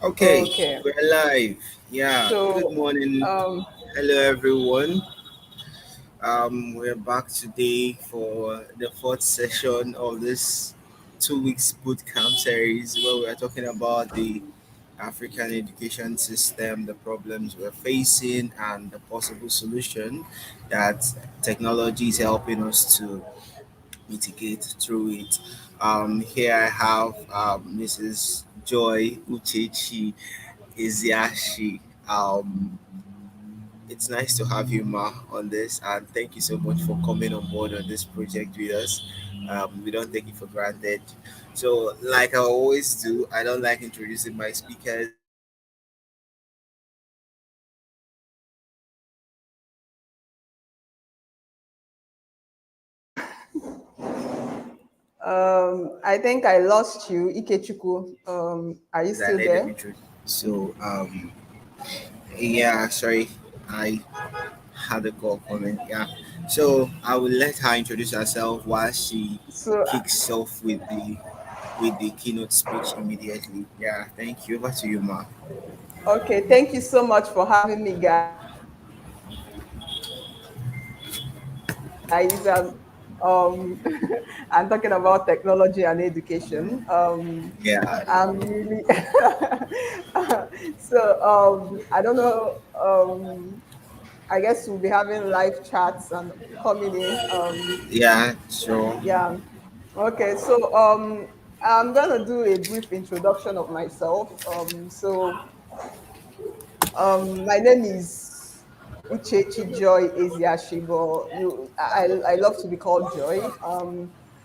Okay, Okay. we're live. Yeah, good So, morning. um, Hello, everyone. We're back today for the fourth session of this 2 weeks bootcamp series where we're talking about the African education system, the problems we're facing, and the possible solution that technology is helping us to mitigate through it. Here I have Mrs. Joy Uchechi Iziashi. It's nice to have you, Ma, on this, and thank you so much for coming on board on this project with us. We don't take it for granted. So, like I always do, I don't like introducing my speakers. I like to let them introduce themselves. I think I lost you, Ikechukwu. Are you I still let them there? introduce. So, yeah, sorry, I had a call coming. Yeah, so I will let her introduce herself while she So, kicks off with the keynote speech immediately. Yeah, thank you. Over to you, Ma. okay, thank you so much for having me, guys. I'm talking about technology and education. Yeah, I'm really I don't know. I guess we'll be having live chats and coming in. yeah, sure. Yeah. Okay. I'm gonna do a brief introduction of myself. My name is Uchechi Joy Eziashi, but I love to be called Joy.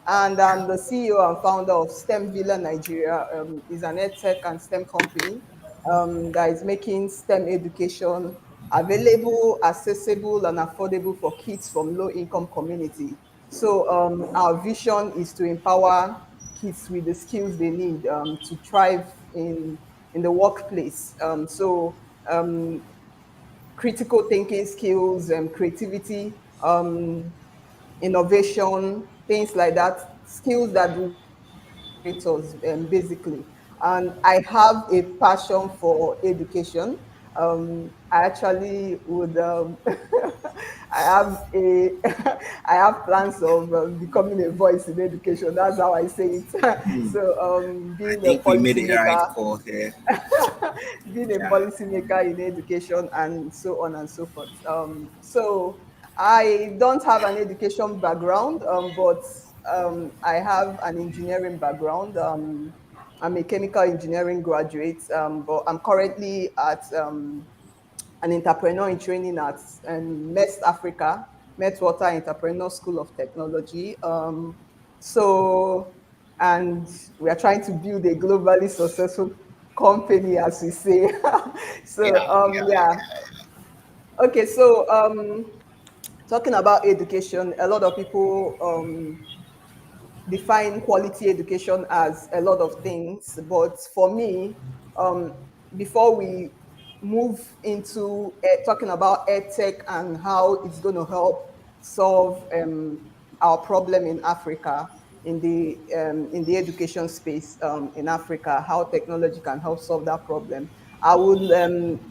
And I'm the CEO and founder of STEM Villa Nigeria. Is an edtech and STEM company that is making STEM education available, accessible, and affordable for kids from low-income community. Our vision is to empower kids with the skills they need to thrive in the workplace. Um, Critical thinking skills, creativity, innovation, things like that, skills that will creators basically. And I have a passion for education. I actually would I have a I have plans of becoming a voice in education. That's how I say it. Hmm. I Being a think we made the right policymaker, call here. being a Yeah. policymaker in education, and so on and so forth. I don't have an education background, but I have an engineering background. I'm a chemical engineering graduate, but I'm currently at an entrepreneur in training at MEST Africa, Water Entrepreneur School of Technology. So, and we are trying to build a globally successful company, as we say. Yeah, yeah. Yeah. Okay, talking about education, a lot of people define quality education as a lot of things, but for me, um, before we move into talking about edtech and how it's going to help solve our problem in Africa, in the education space in Africa, how technology can help solve that problem, I would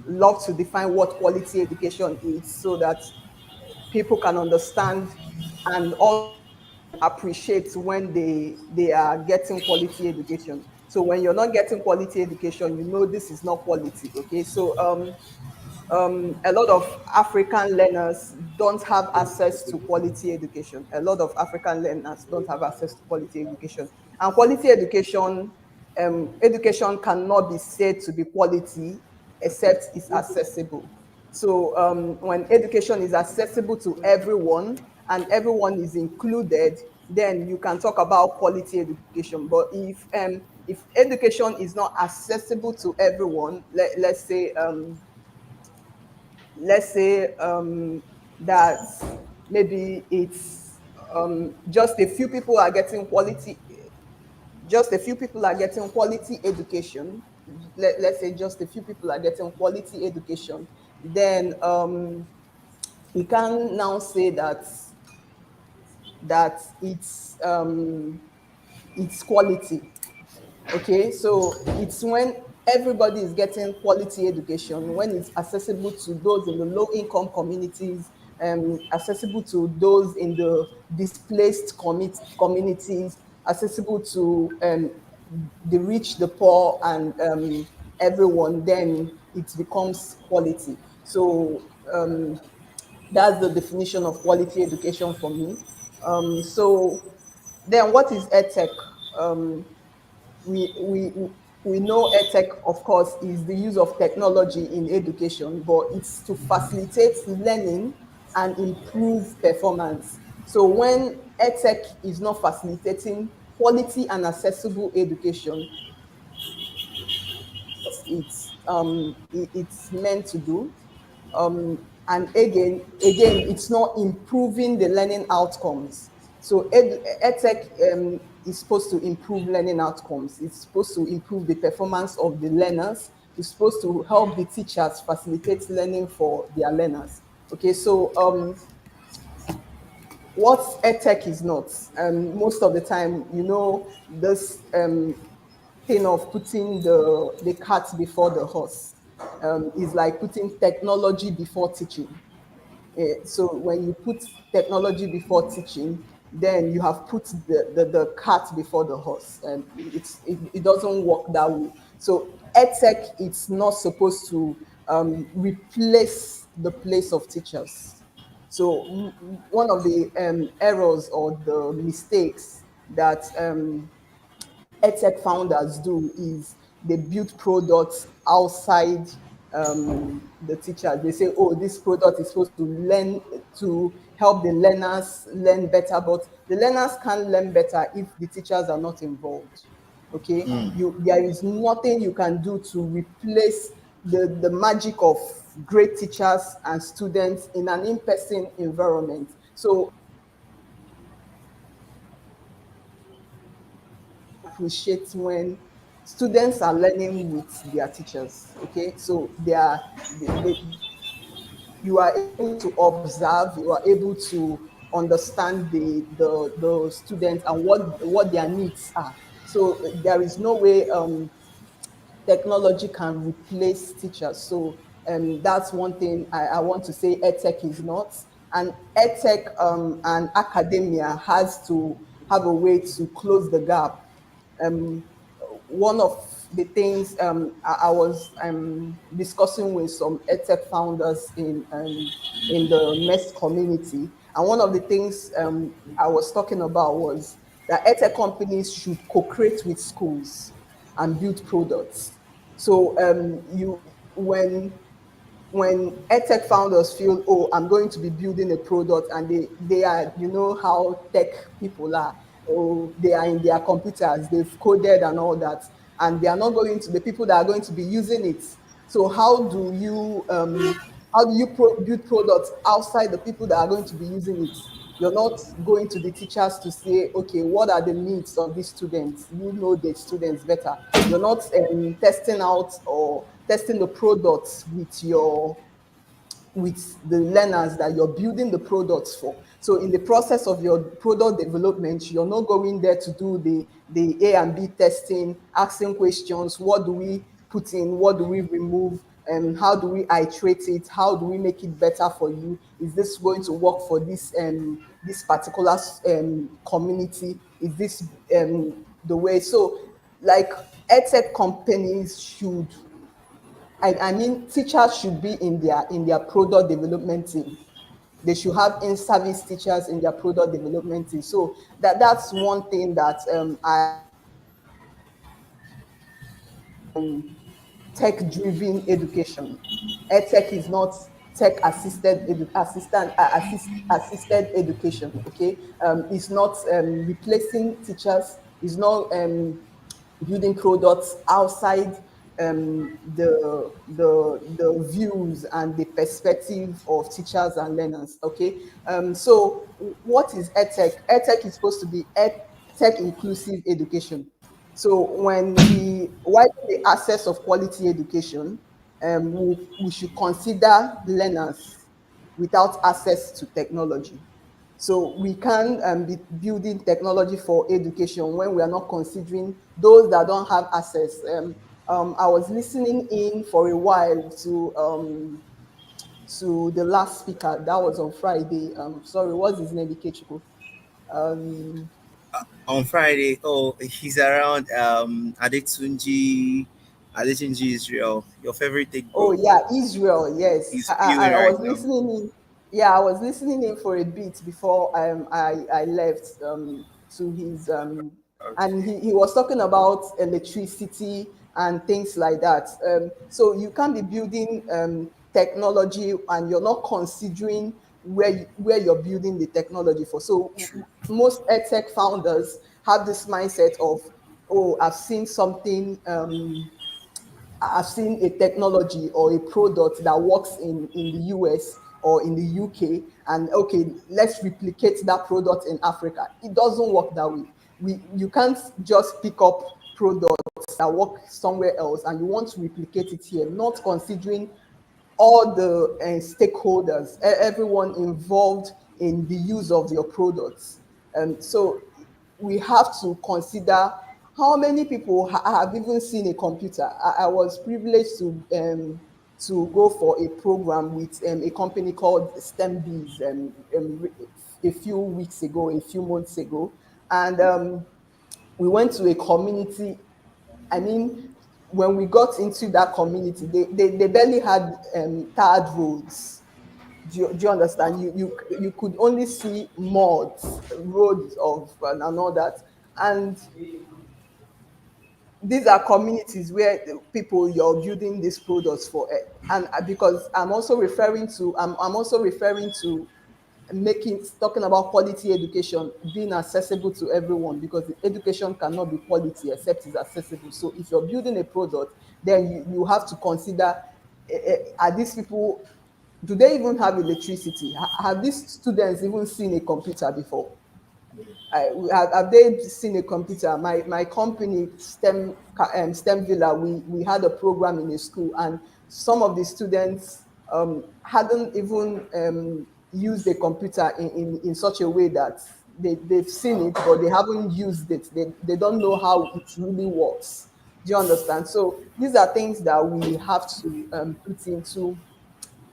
love to define what quality education is so that people can understand and also appreciate when they are getting quality education. So when you're not getting quality education, you know this is not quality. Okay, a lot of African learners don't have access to quality education. A lot of African learners don't have access to quality education, and quality education, education cannot be said to be quality except it's accessible. When education is accessible to everyone and everyone is included, then you can talk about quality education. But if education is not accessible to everyone, let's say that maybe it's just a few people are getting quality, just a few people are getting quality education. Let's say just a few people are getting quality education, then we can now say that it's quality. Okay, so it's when everybody is getting quality education, when it's accessible to those in the low income communities, accessible to those in the displaced communities, accessible to the rich, the poor, and everyone, then it becomes quality. So that's the definition of quality education for me. So then what is edtech? Um, we we we know edtech, of course, is the use of technology in education, but it's to facilitate learning and improve performance. So when edtech is not facilitating quality and accessible education, it's meant to do. And again, it's not improving the learning outcomes. So edtech is supposed to improve learning outcomes. It's supposed to improve the performance of the learners. It's supposed to help the teachers facilitate learning for their learners. Okay, so what edtech is not, most of the time, this thing of putting the cart before the horse, is like putting technology before teaching. So when you put technology before teaching, then you have put the cart before the horse, and it doesn't work that way. So edtech, it's not supposed to replace the place of teachers. So one of the errors or the mistakes that edtech founders do is they build products outside the teachers. They say, oh, this product is supposed to learn, to help the learners learn better, but the learners can't learn better if the teachers are not involved. Okay, there is nothing you can do to replace the magic of great teachers and students in an in-person environment. So appreciate when students are learning with their teachers. Okay, so you are able to observe, you are able to understand the students and what their needs are. So there is no way technology can replace teachers. So that's one thing I want to say edtech is not. And edtech and academia has to have a way to close the gap. Um, One of the things I was discussing with some edtech founders in the MEST community, and one of the things I was talking about was that edtech companies should co-create with schools and build products. So when edtech founders feel, oh, I'm going to be building a product, and they are, how tech people are, oh, they are in their computers, they've coded and all that, and they are not going to the people that are going to be using it. So how do you build products outside the people that are going to be using it? You're not going to the teachers to say, okay, what are the needs of these students? You know the students better. You're not testing out or testing the products with the learners that you're building the products for. So in the process of your product development, you're not going there to do the A and B testing, asking questions, what do we put in, what do we remove, and how do we iterate it, how do we make it better for you? Is this going to work for this particular community? Is this the way? So like edtech companies should, I mean, teachers should be in their product development team. They should have in-service teachers in their product development team. So that's one thing that tech-driven education. EdTech is not assisted education. Okay, it's not replacing teachers. It's not building products outside the views and the perspective of teachers and learners. Okay, so what is edtech? Edtech is supposed to be tech inclusive education. So when we widen the access of quality education, we should consider learners without access to technology. So we can be building technology for education when we are not considering those that don't have access. I was listening in for a while to the last speaker. That was on Friday. Sorry, what's his name? Ikechukwu. Um, On Friday. Oh, he's around. Adetunji Israel, your favorite tech Oh bro. yeah, Israel. Yes, He's viewing I right was now. listening in. Yeah, I was listening in for a bit before I left to his and Okay. he was talking about electricity and things like that. So you can't be building technology and you're not considering where you're building the technology for. So True. most edtech founders have this mindset of, oh, I've seen something. I've seen a technology or a product that works in the US or in the UK, and okay, let's replicate that product in Africa. It doesn't work that way. You can't just pick up products that work somewhere else and you want to replicate it here, not considering all the stakeholders, everyone involved in the use of your products. So we have to consider how many people have even seen a computer. I was privileged to go for a program with a company called STEMBees a few weeks ago, a few months ago, and we went to a community. I mean, when we got into that community, they barely had tarred roads. Do you understand? You could only see mods, roads of and all that. And these are communities where the people you're building these products for. And because I'm also referring to making talking about quality education being accessible to everyone, because the education cannot be quality except it's accessible. So if you're building a product, then you have to consider, are these people, do they even have electricity? Have these students even seen a computer before? Have they seen a computer? My company, STEM Villa, we had a program in a school, and some of the students hadn't even used a computer in such a way that they've seen it, but they haven't used it. They don't know how it really works. Do you understand? So these are things that we have to put into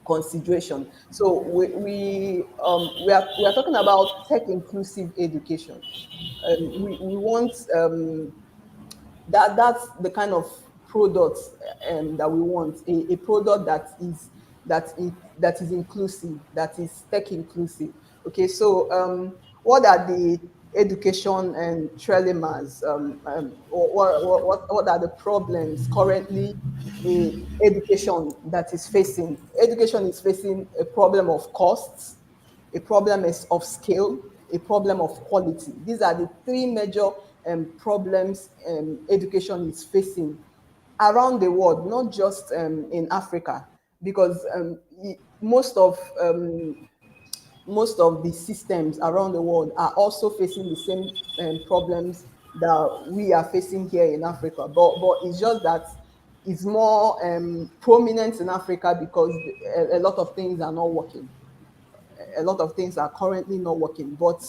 consideration. So we are talking about tech inclusive education. We want that's the kind of product that we want, a product that is inclusive, that is tech inclusive. Okay, so what are the education and trilemmas, or what are the problems currently education that is facing? Education is facing a problem of costs, a problem is of scale, a problem of quality. These are the three major problems education is facing around the world, not just in Africa, because most of the systems around the world are also facing the same problems that we are facing here in Africa. But it's just that it's more prominent in Africa because a lot of things are not working. A lot of things are currently not working. But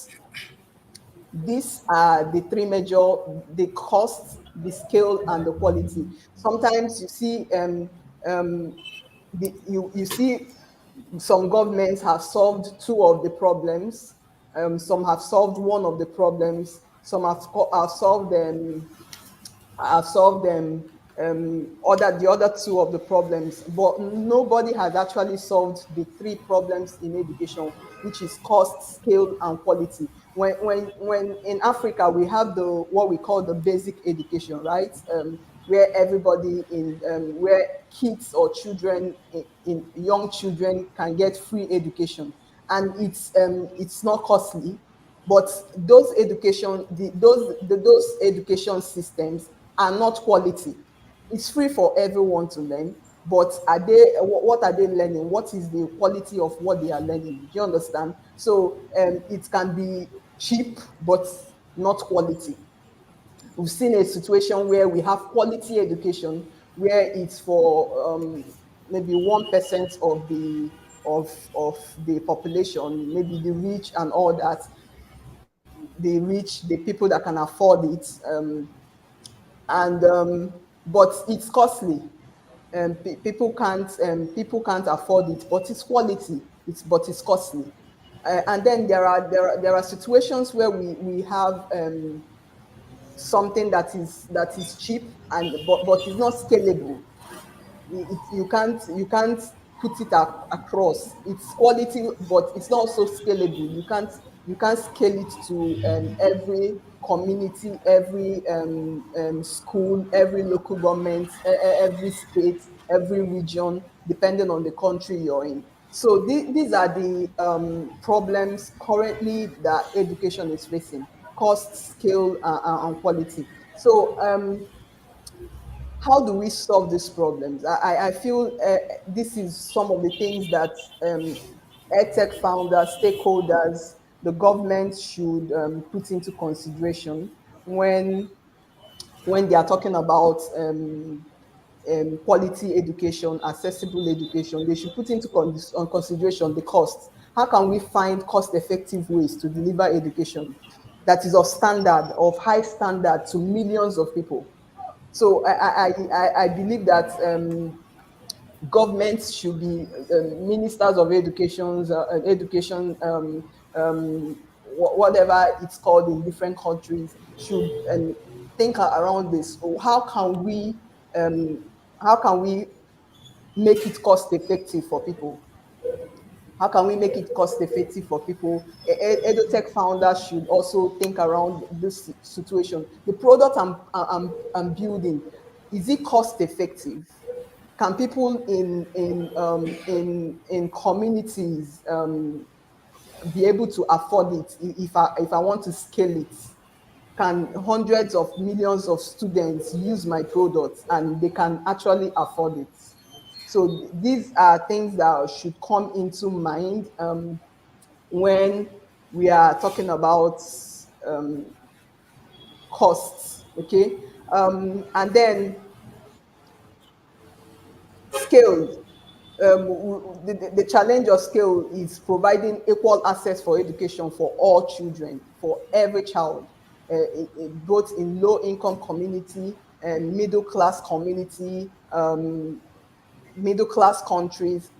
these are the three major: the cost, the scale, and the quality. Sometimes you see you see some governments have solved two of the problems, some have solved one of the problems, some have solved them, other the other two of the problems, but nobody has actually solved the three problems in education, which is cost, scale, and quality. When in Africa we have the what we call the basic education, right? Where everybody in where kids or children in young children can get free education, and it's not costly. But those education those education systems are not quality. It's free for everyone to learn, but what are they learning? What is the quality of what they are learning? Do you understand? So it can be cheap but not quality. We've seen a situation where we have quality education where it's for maybe 1% of of the population, maybe the rich and all that, the rich, the people that can afford it, and but it's costly. People can't afford it, but it's quality. It's costly. And then there are situations where we have something that is cheap and but it's not scalable. You can't put it across. It's quality, but it's not also scalable. You can't scale it to every community, every school, every local government, every state, every region, depending on the country you're in. So these are the problems currently that education is facing: cost, scale, and quality. So how do we solve these problems? I feel this is some of the things that edtech founders, stakeholders, the government should put into consideration when when they are talking about quality education, accessible education. They should put into on consideration the costs. How can we find cost-effective ways to deliver education that is of standard, of high standard to millions of people? So I believe that governments should be ministers of education, whatever it's called in different countries, should think around this. So um, how can we make it cost effective for people? How can we make it cost effective for people? Edutech founders should also think around this situation. The product I'm building, is it cost effective? Can people in communities be able to afford it if I want to scale it? Can hundreds of millions of students use my products and they can actually afford it? So these are things that should come into mind when we are talking about um, costs. Okay, and then scale. The challenge of scale is providing equal access for education for all children, for every child, both in low income community and middle class community, middle class countries.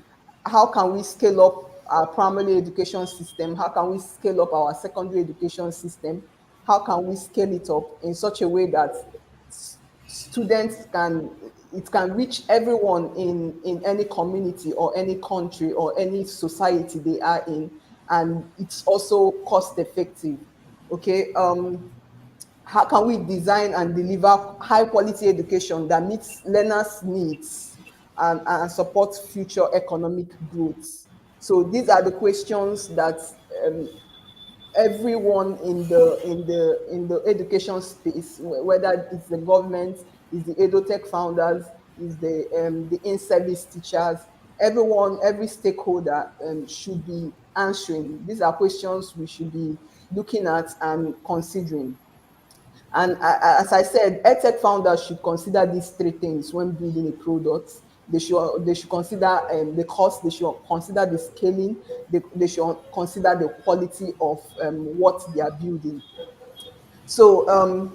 How can we scale up our primary education system? How can we scale up our secondary education system? How can we scale it up in such a way that students can, it can reach everyone in any community or any country or any society they are in, and it's also cost effective? Okay, how can we design and deliver high quality education that meets learners' needs and supports future economic growth? So these are the questions that um, everyone in the education space, whether it's the government, is the edutech founders, is the in-service teachers, everyone, every stakeholder should be answering. These are questions we should be looking at and considering. And as I said, edtech founders should consider these three things when building a product. They should consider the cost. They should consider the scaling. They should consider the quality of what they are building. So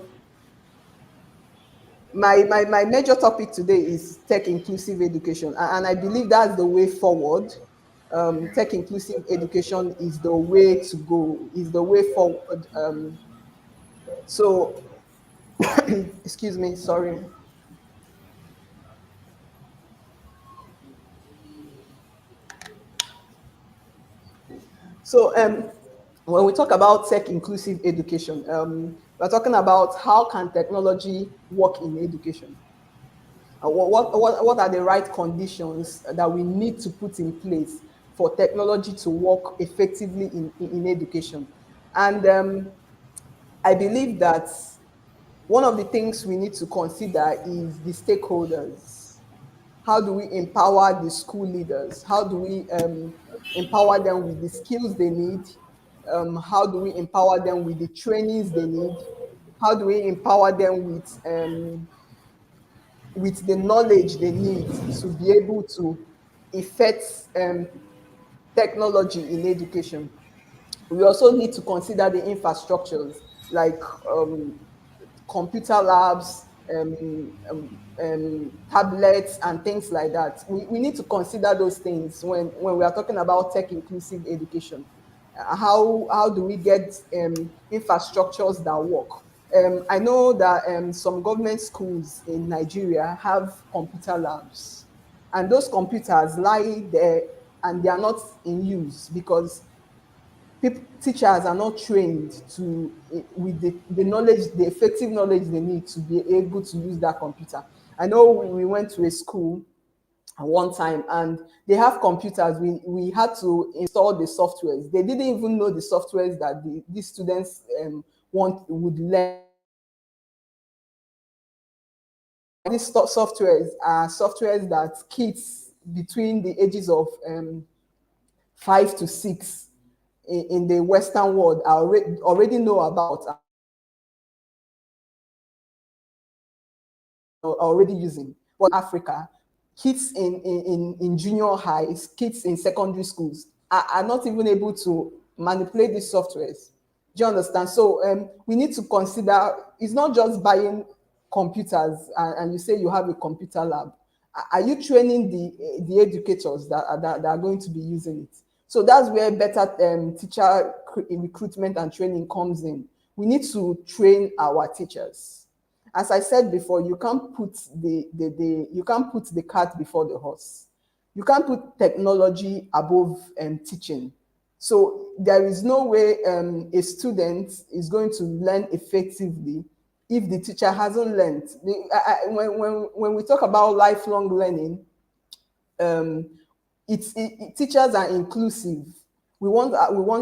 my major topic today is tech inclusive education, and I believe that's the way forward. Tech inclusive education is the way to go. Is the way forward. So excuse me, sorry. So when we talk about tech inclusive education, we're talking about how can technology work in education. What are the right conditions that we need to put in place for technology to work effectively in education? And I believe that one of the things we need to consider is the stakeholders. How do we empower the school leaders? How do we empower them with the skills they need? How do we empower them with the trainings they need? How do we empower them with the knowledge they need to be able to effect technology in education. We also need to consider the infrastructures like um, computer labs, tablets, and things like that. We need to consider those things when we are talking about tech inclusive education. How do we get infrastructures that work? I know that some government schools in Nigeria have computer labs, and those computers lie there and they are not in use because teachers are not trained to with the knowledge, the effective knowledge they need to be able to use that computer. I know we went to a school at one time and they have computers. We had to install the softwares. They didn't even know the softwares that these students would learn. These softwares are softwares that kids between the ages of 5 to 6 in the Western world already know about, already using. But Africa, kids in junior highs, kids in secondary schools are not even able to manipulate these softwares. Do you understand? So we need to consider, it's not just buying computers and you say you have a computer lab. Are you training the educators that are going to be using it? So that's where better teacher recruitment and training comes in. We need to train our teachers. As I said before, you can't put you can't put the cart before the horse. You can't put technology above teaching. So there is no way a student is going to learn effectively if the teacher hasn't learned. When we talk about lifelong learning, um, teachers are inclusive. We want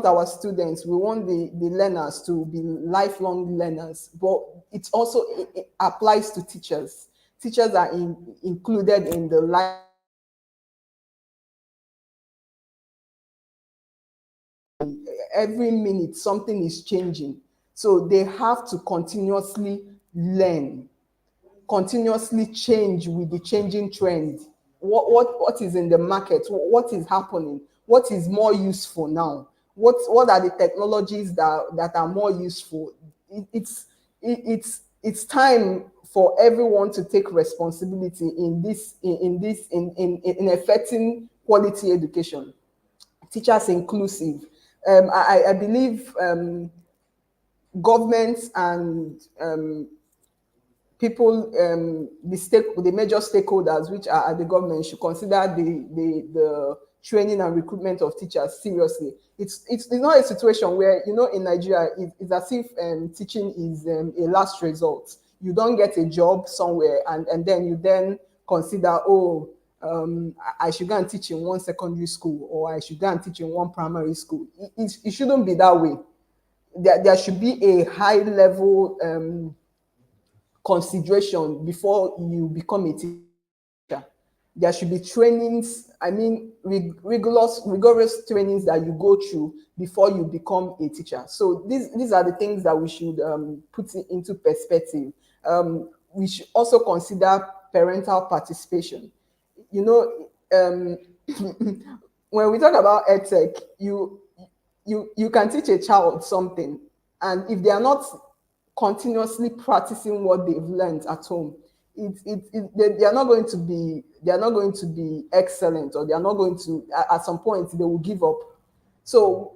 our students, we want the learners to be lifelong learners, but it applies to teachers. Teachers are included in the life. Every minute something is changing, so they have to continuously learn, continuously change with the changing trend. What is in the market? What is happening? What is more useful now? What are the technologies that are more useful? It's time for everyone to take responsibility in affecting quality education. Teachers inclusive. I believe governments and people, the major stakeholders, which are the government, should consider the training and recruitment of teachers seriously. It's not a situation where, in Nigeria, it's as if teaching is a last resort. You don't get a job somewhere and then you then consider, oh, I should go and teach in one secondary school or I should go and teach in one primary school. It shouldn't be that way. There should be a high level consideration before you become a teacher. There should be trainings, I mean, rigorous trainings that you go through before you become a teacher. So these are the things that we should put into perspective. We should also consider parental participation. You know, when we talk about edtech, you can teach a child something, and if they are not continuously practicing what they've learned at home, they are not going to be excellent, or they are not going to, at some point they will give up. So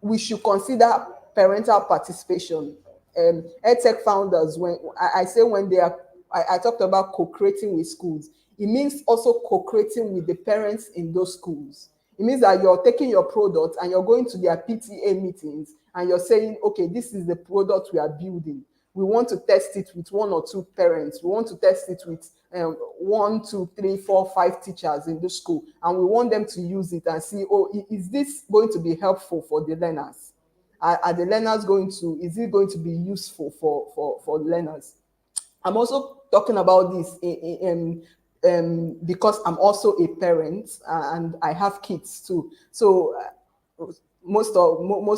we should consider parental participation. EdTech founders, when I say when they are, I talked about co-creating with schools. It means also co-creating with the parents in those schools. It means that you're taking your product and you're going to their PTA meetings and you're saying, okay, this is the product we are building. We want to test it with 1 or 2 parents. We want to test it with 1, 2, 3, 4, 5 teachers in the school. And we want them to use it and see, oh, is this going to be helpful for the learners? Are the learners is it going to be useful for learners? I'm also talking about this because I'm also a parent and I have kids too. So most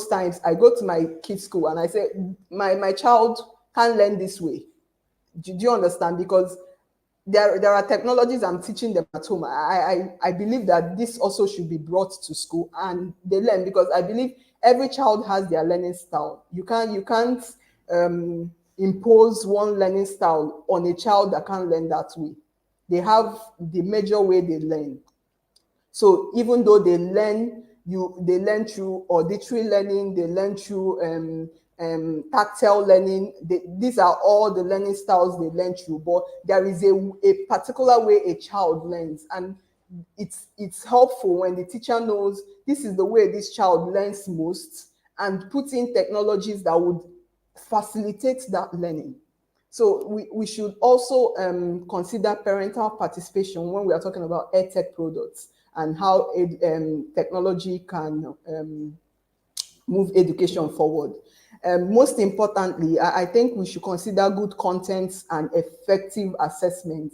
times I go to my kids' school and I say, my child can't learn this way. Do you understand? Because there are technologies I'm teaching them at home. I believe that this also should be brought to school and they learn, because I believe every child has their learning style. You can't impose one learning style on a child that can't learn that way. They have the major way they learn. So even though they learn through auditory learning, they learn through tactile learning. These are all the learning styles they learn through. But there is a particular way a child learns, and it's helpful when the teacher knows this is the way this child learns most, and put in technologies that would facilitate that learning. So we should also consider parental participation when we are talking about edtech products and how technology can move education forward. Most importantly, I think we should consider good content and effective assessment.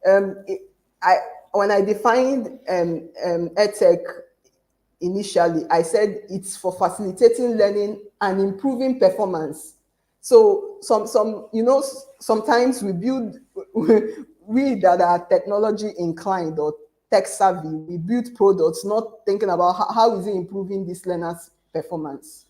Um, it, I, when I defined edtech initially, I said it's for facilitating learning and improving performance. So sometimes we build we that are technology inclined or tech savvy, we build products not thinking about how is it improving this learner's performance.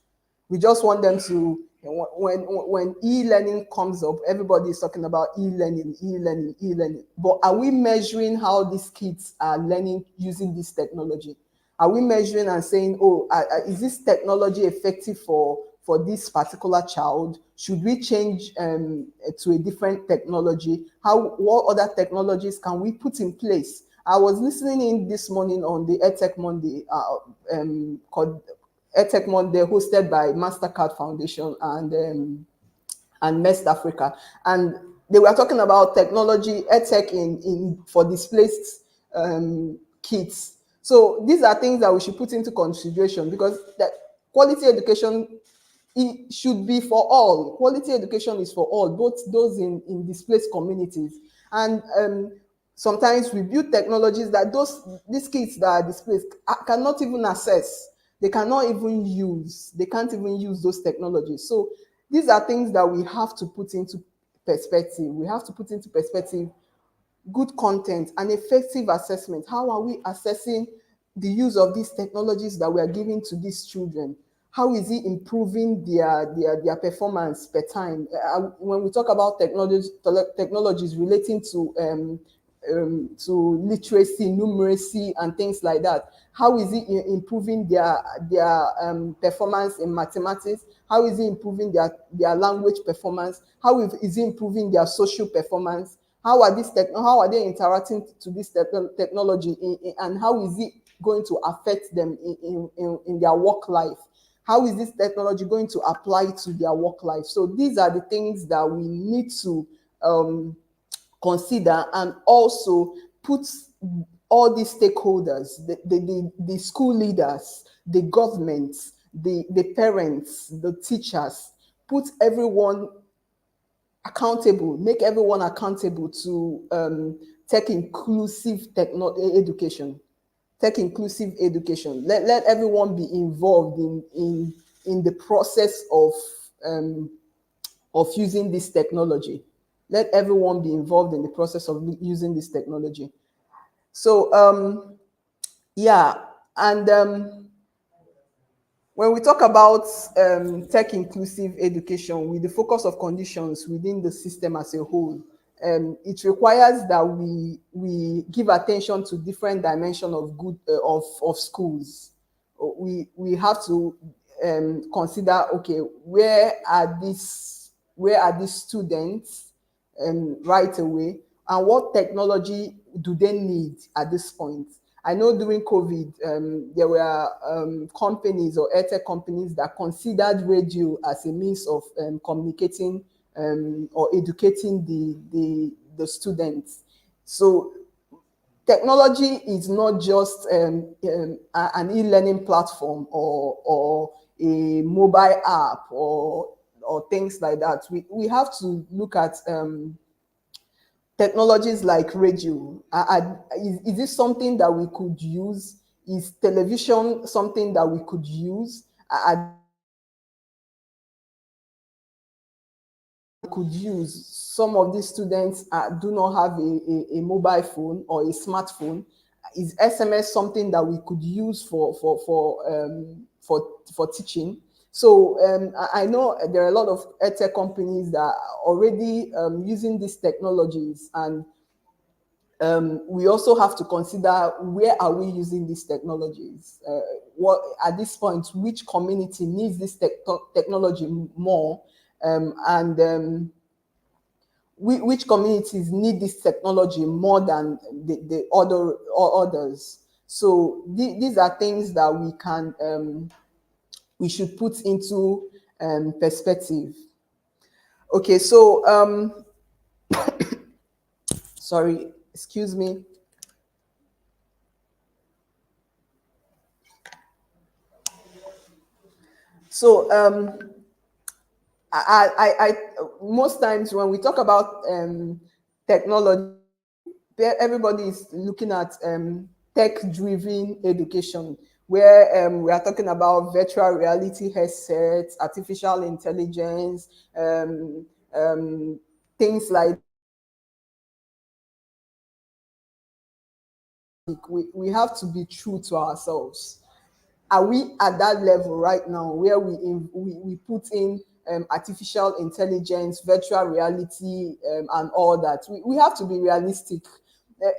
We just want them to, when e-learning comes up, everybody is talking about e-learning, e-learning, e-learning. But are we measuring how these kids are learning using this technology? Are we measuring and saying, oh, is this technology effective for this particular child? Should we change to a different technology? What other technologies can we put in place? I was listening in this morning on the EdTech Monday, called EdTech Monday, hosted by Mastercard Foundation and Mest Africa, and they were talking about technology, edtech in for displaced kids. So these are things that we should put into consideration, because that quality education, it should be for all. Quality education is for all, both those in displaced communities. And sometimes we build technologies that these kids that are displaced cannot even access. They cannot even use. They can't even use those technologies. So these are things that we have to put into perspective. We have to put into perspective good content and effective assessment. How are we assessing the use of these technologies that we are giving to these children? How is it improving their performance per time? When we talk about technologies relating to literacy, numeracy, and things like that, how is it improving their performance in mathematics? How is it improving their language performance? How is it improving their social performance? How are they interacting to this technology, and how is it going to affect them in their work life? How is this technology going to apply to their work life? So these are the things that we need to consider, and also put all these stakeholders, the school leaders, the government, the parents, the teachers, put everyone accountable, make everyone accountable to tech inclusive education. Tech inclusive education. Let everyone be involved in the process of using this technology. Let everyone be involved in the process of using this technology. So yeah, and when we talk about tech inclusive education with the focus of conditions within the system as a whole, it requires that we give attention to different dimensions of schools. We have to consider, okay, where are these students right away, and what technology do they need at this point? I know during COVID, there were companies or edtech companies that considered radio as a means of communicating or educating the students. So technology is not just an e-learning platform or a mobile app or things like that. We have to look at technologies like radio. Is this something that we could use? Is television something that we could use? Are these things that we could use? could use. Some of these students do not have a mobile phone or a smartphone. Is SMS something that we could use for teaching? So I know there are a lot of edtech companies that are already using these technologies, and we also have to consider where are we using these technologies. What at this point, which community needs this technology more, and which communities need this technology more than the other or others. So these are things that we should put into perspective. Okay, so sorry, excuse me. So I most times when we talk about technology, everybody is looking at tech-driven education, where we are talking about virtual reality headsets, artificial intelligence, things like. We have to be true to ourselves. Are we at that level right now where we put in artificial intelligence, virtual reality, and all that? We have to be realistic. Uh,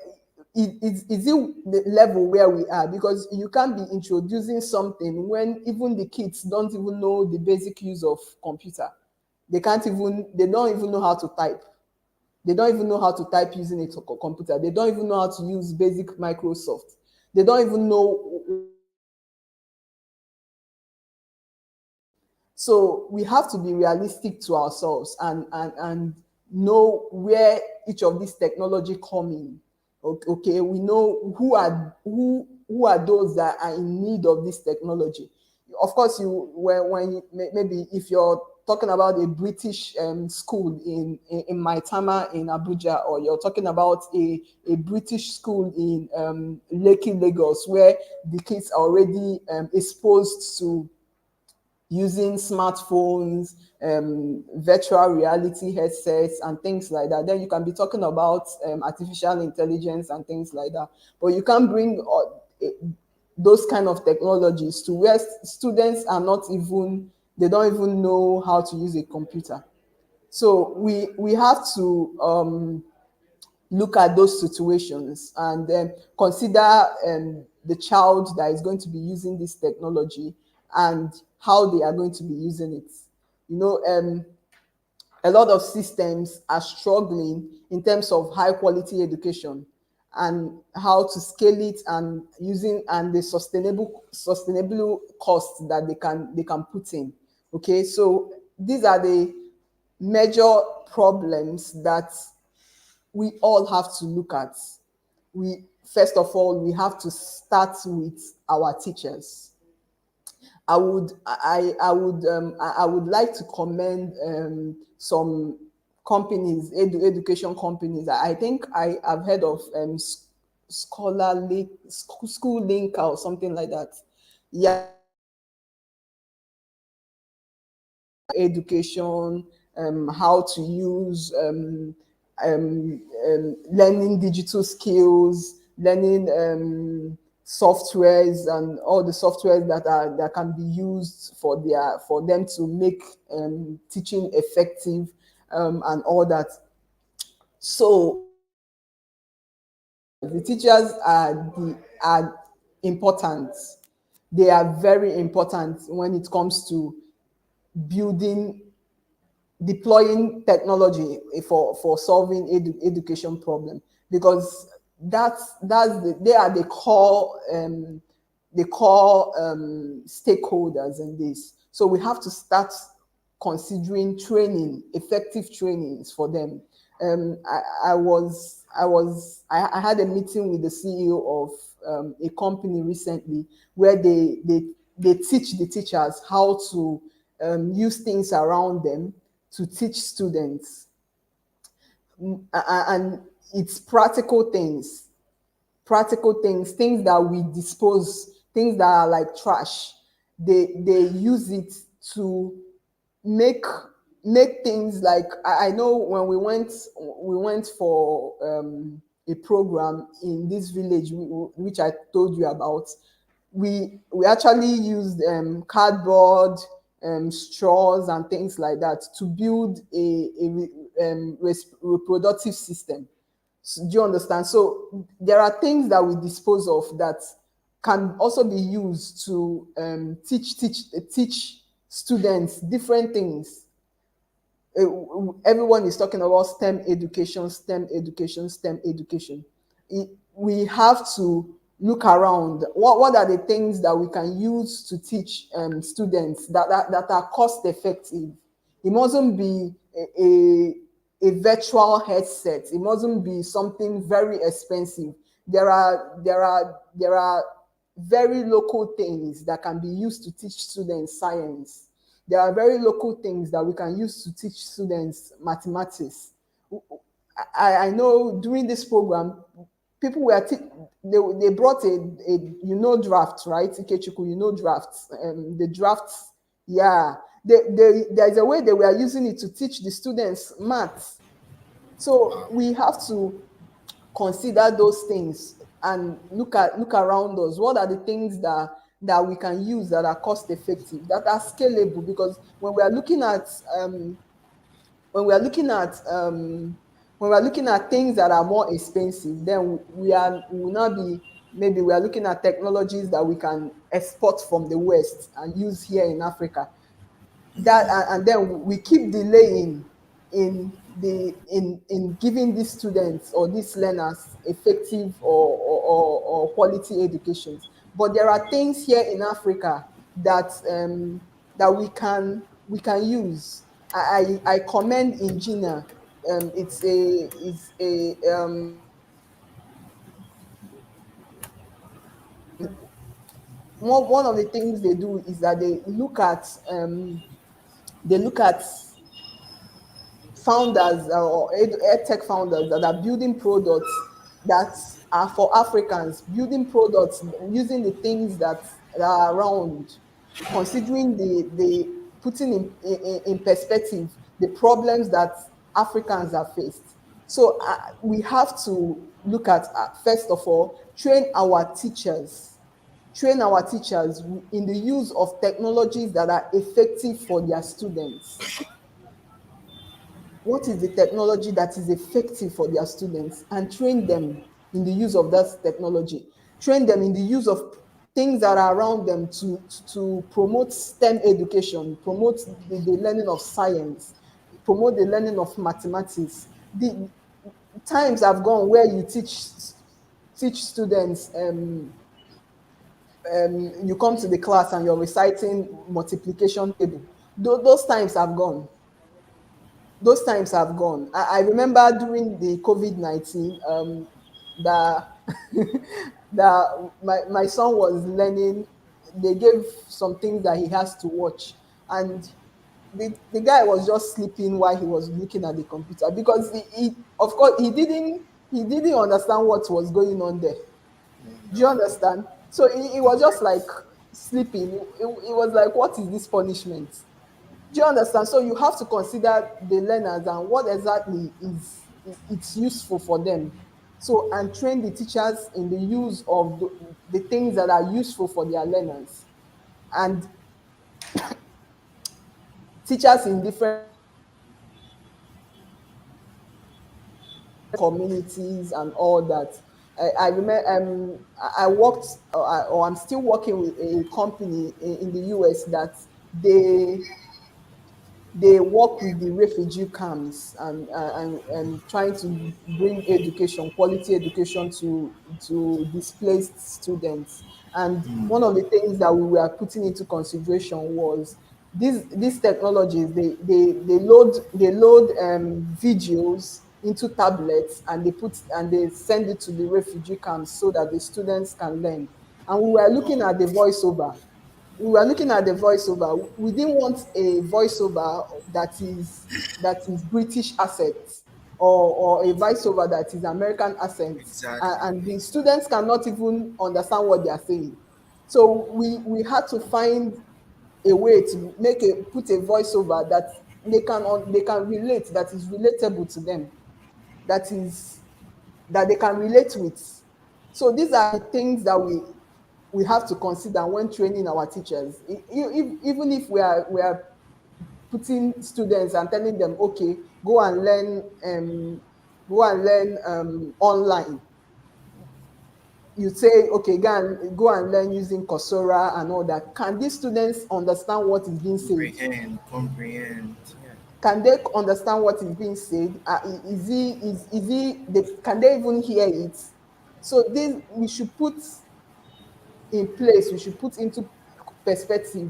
is it the level where we are? Because you can't be introducing something when even the kids don't even know the basic use of computer. They don't even know how to type. They don't even know how to type using a computer. They don't even know how to use basic Microsoft. They don't even know. So we have to be realistic to ourselves and know where each of these technology come in. Okay, we know who are those that are in need of this technology. Of course, when you, maybe if you're talking about a British school in Maitama in Abuja, or you're talking about a British school in Lekki, Lagos, where the kids are already exposed to using smartphones, virtual reality headsets, and things like that, then you can be talking about artificial intelligence and things like that. But you can't bring those kind of technologies to where students are not even, they don't even know how to use a computer. So we have to look at those situations and then consider the child that is going to be using this technology and how they are going to be using it. You know, a lot of systems are struggling in terms of high quality education and how to scale it, and using and the sustainable costs that they can put in. Okay, so these are the major problems that we all have to look at. We first of all, we have to start with our teachers. I would like to commend some companies, education companies. I think I have heard of Scholarly, School Link or something like that. Yeah, education, how to use learning digital skills, learning softwares, and all the softwares that can be used for them to make teaching effective, and all that. So the teachers are important. They are very important when it comes to building, deploying technology for solving education problem, because they are the core stakeholders in this. So we have to start considering training, effective trainings for them. I had a meeting with the CEO of a company recently, where they teach the teachers how to use things around them to teach students. And it's things that we dispose, things that are like trash. They use it to make make things like I know when we went for a program in this village which I told you about. We actually used cardboard, straws and things like that to build a reproductive system. Do you understand? So there are things that we dispose of that can also be used to teach students different things. Everyone is talking about STEM education, STEM education, STEM education. We have to look around. What are the things that we can use to teach students that are cost effective? It mustn't be a virtual headset. It mustn't be something very expensive. There are very local things that can be used to teach students science. There are very local things that we can use to teach students mathematics. I know during this program, people were they brought a draft, right? Ikechuku, drafts, the drafts. Yeah, there's a way they were using it to teach the students maths. So Wow. we have to consider those things and look around us. What are the things that we can use that are cost effective, that are scalable? Because when we are looking at when we are looking at things that are more expensive, then we will not be, maybe we are looking at technologies that we can export from the West and use here in Africa. That and then we keep delaying in giving these students or these learners effective or quality educations. But there are things here in Africa that we can use. I commend Ingenia. One of the things they do is that they look at founders or ed tech founders that are building products that are for Africans, building products using the things that are around, considering the putting in perspective the problems that Africans have faced. So we have to look at, first of all, train our teachers in the use of technologies that are effective for their students. What is the technology that is effective for their students, and train them in the use of that technology. Train them in the use of things that are around them to promote STEM education, promote the learning of science, promote the learning of mathematics. The times have gone where you teach students, you come to the class and you're reciting multiplication table. Those times have gone. I remember during the COVID-19, that that my son was learning. They gave some things that he has to watch, and the guy was just sleeping while he was looking at the computer, because of course he didn't understand what was going on there. Do you understand? So he was just like sleeping. It was like, what is this punishment? Do you understand? So you have to consider the learners and what exactly is it's useful for them. So, and train the teachers in the use of the things that are useful for their learners, and teachers in different communities and all that. I remember, I worked, or I'm still working with a company in the US that they they work with the refugee camps, and trying to bring education, quality education, to displaced students. And one of the things that we were putting into consideration was these technologies. They load videos into tablets, and they send it to the refugee camps so that the students can learn. And we were looking at the voiceover. We didn't want a voiceover that is British accent, or a voiceover that is American accent, Exactly. and the students cannot even understand what they are saying. So we had to find a way to put a voiceover they can relate, that is relatable to them, that is that they can relate with. So these are the things that we have to consider when training our teachers. Even if we are putting students and telling them, okay, go and learn online. You say, okay, go and learn using Coursera and all that. Can these students understand what is being said? Comprehend. Yeah. Can they understand what is being said? Can they even hear it? So this we should put in place, we should put into perspective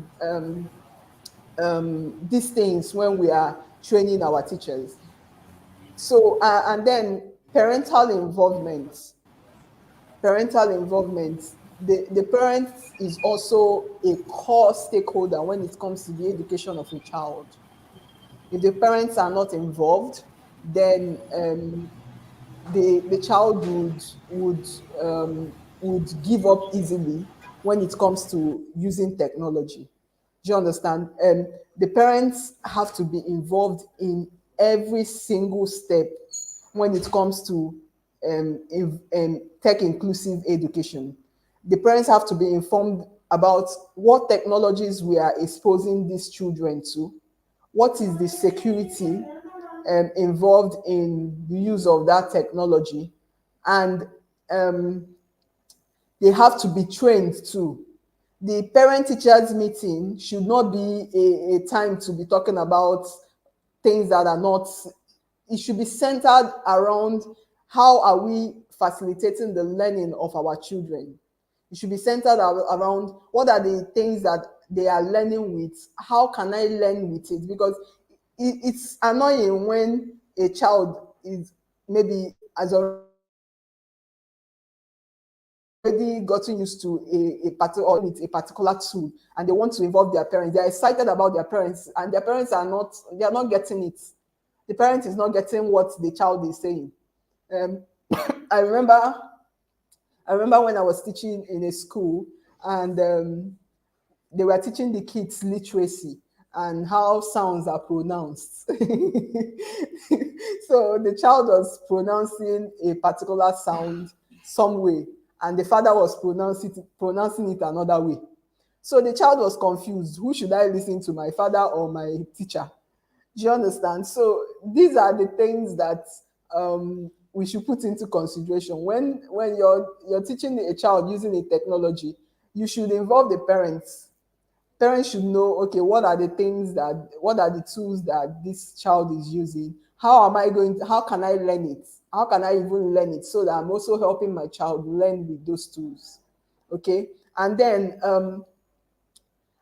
these things when we are training our teachers. So and then parental involvement. The parent is also a core stakeholder when it comes to the education of a child. If the parents are not involved, then the child would give up easily when it comes to using technology. Do you understand? The parents have to be involved in every single step when it comes to tech inclusive education. The parents have to be informed about what technologies we are exposing these children to, what is the security involved in the use of that technology, and um, they have to be trained too. The parent teachers meeting should not be a time to be talking about things that are not, it should be centered around how are we facilitating the learning of our children. It should be centered around what are the things that they are learning with, how can I learn with it, because it's annoying when a child is maybe has already gotten used to a particular tool, and they want to involve their parents. They're excited about their parents, and their parents they are not getting it. The parent is not getting what the child is saying. um, I remember when I was teaching in a school, and they were teaching the kids literacy and how sounds are pronounced. So the child was pronouncing a particular sound some way, and the father was pronouncing it another way. So the child was confused. Who should I listen to, my father or my teacher? Do you understand? So these are the things that we should put into consideration when you're teaching a child using a technology. You should involve the parents. Parents should know, okay, what are the tools that this child is using? How can I learn it? How can I even learn it so that I'm also helping my child learn with those tools? Okay. And then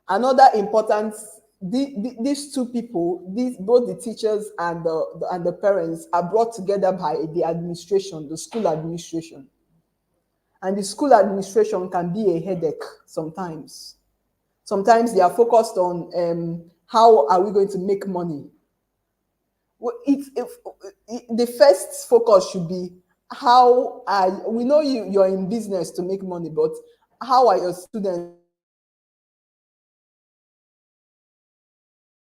another important, these two people, both the teachers and the parents are brought together by the administration, the school administration. And the school administration can be a headache sometimes. Sometimes they are focused on how are we going to make money. Well, the first focus should be we know you're in business to make money, but how are your students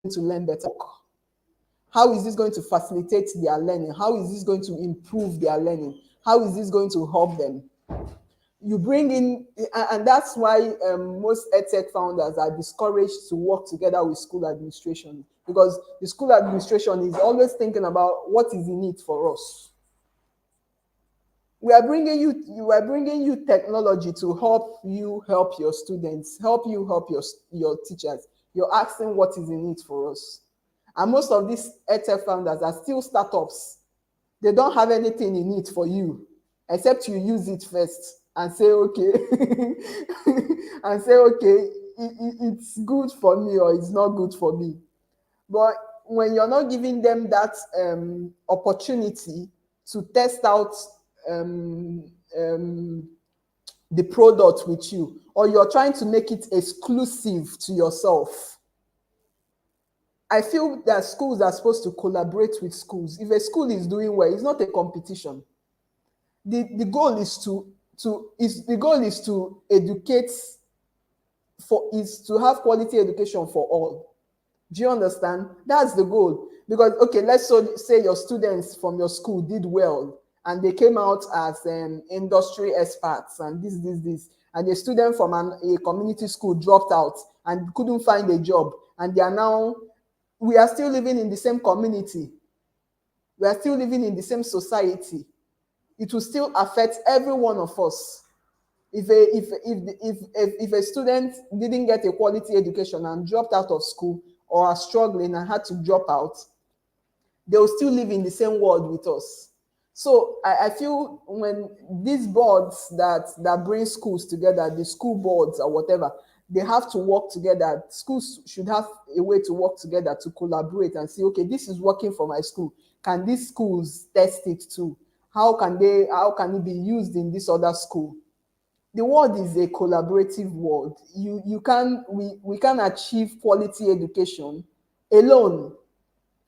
going to learn better? How is this going to facilitate their learning? How is this going to improve their learning? How is this going to help them? You bring in, and that's why most edtech founders are discouraged to work together with school administration, because the school administration is always thinking about what is in it for us. We are bringing you technology to help you help your students, help you help your teachers. You're asking what is in it for us. And most of these edtech founders are still startups. They don't have anything in it for you, except you use it first and say, okay, and say, okay, it's good for me or it's not good for me. But when you're not giving them that opportunity to test out um, um, the product with you, or you're trying to make it exclusive to yourself, I feel that schools are supposed to collaborate with schools. If a school is doing well, it's not a competition. The goal is to educate, is to have quality education for all. Do you understand? That's the goal. Because, okay, let's say your students from your school did well and they came out as industry experts and this, and a student from a community school dropped out and couldn't find a job, and they are now, we are still living in the same community, we are still living in the same society. It will still affect every one of us. If a student didn't get a quality education and dropped out of school or are struggling and had to drop out, they will still live in the same world with us. So I feel when these boards that bring schools together, the school boards or whatever, they have to work together. Schools should have a way to work together to collaborate and say, okay, this is working for my school. Can these schools test it too? How can it be used in this other school? The world is a collaborative world. We can achieve quality education alone.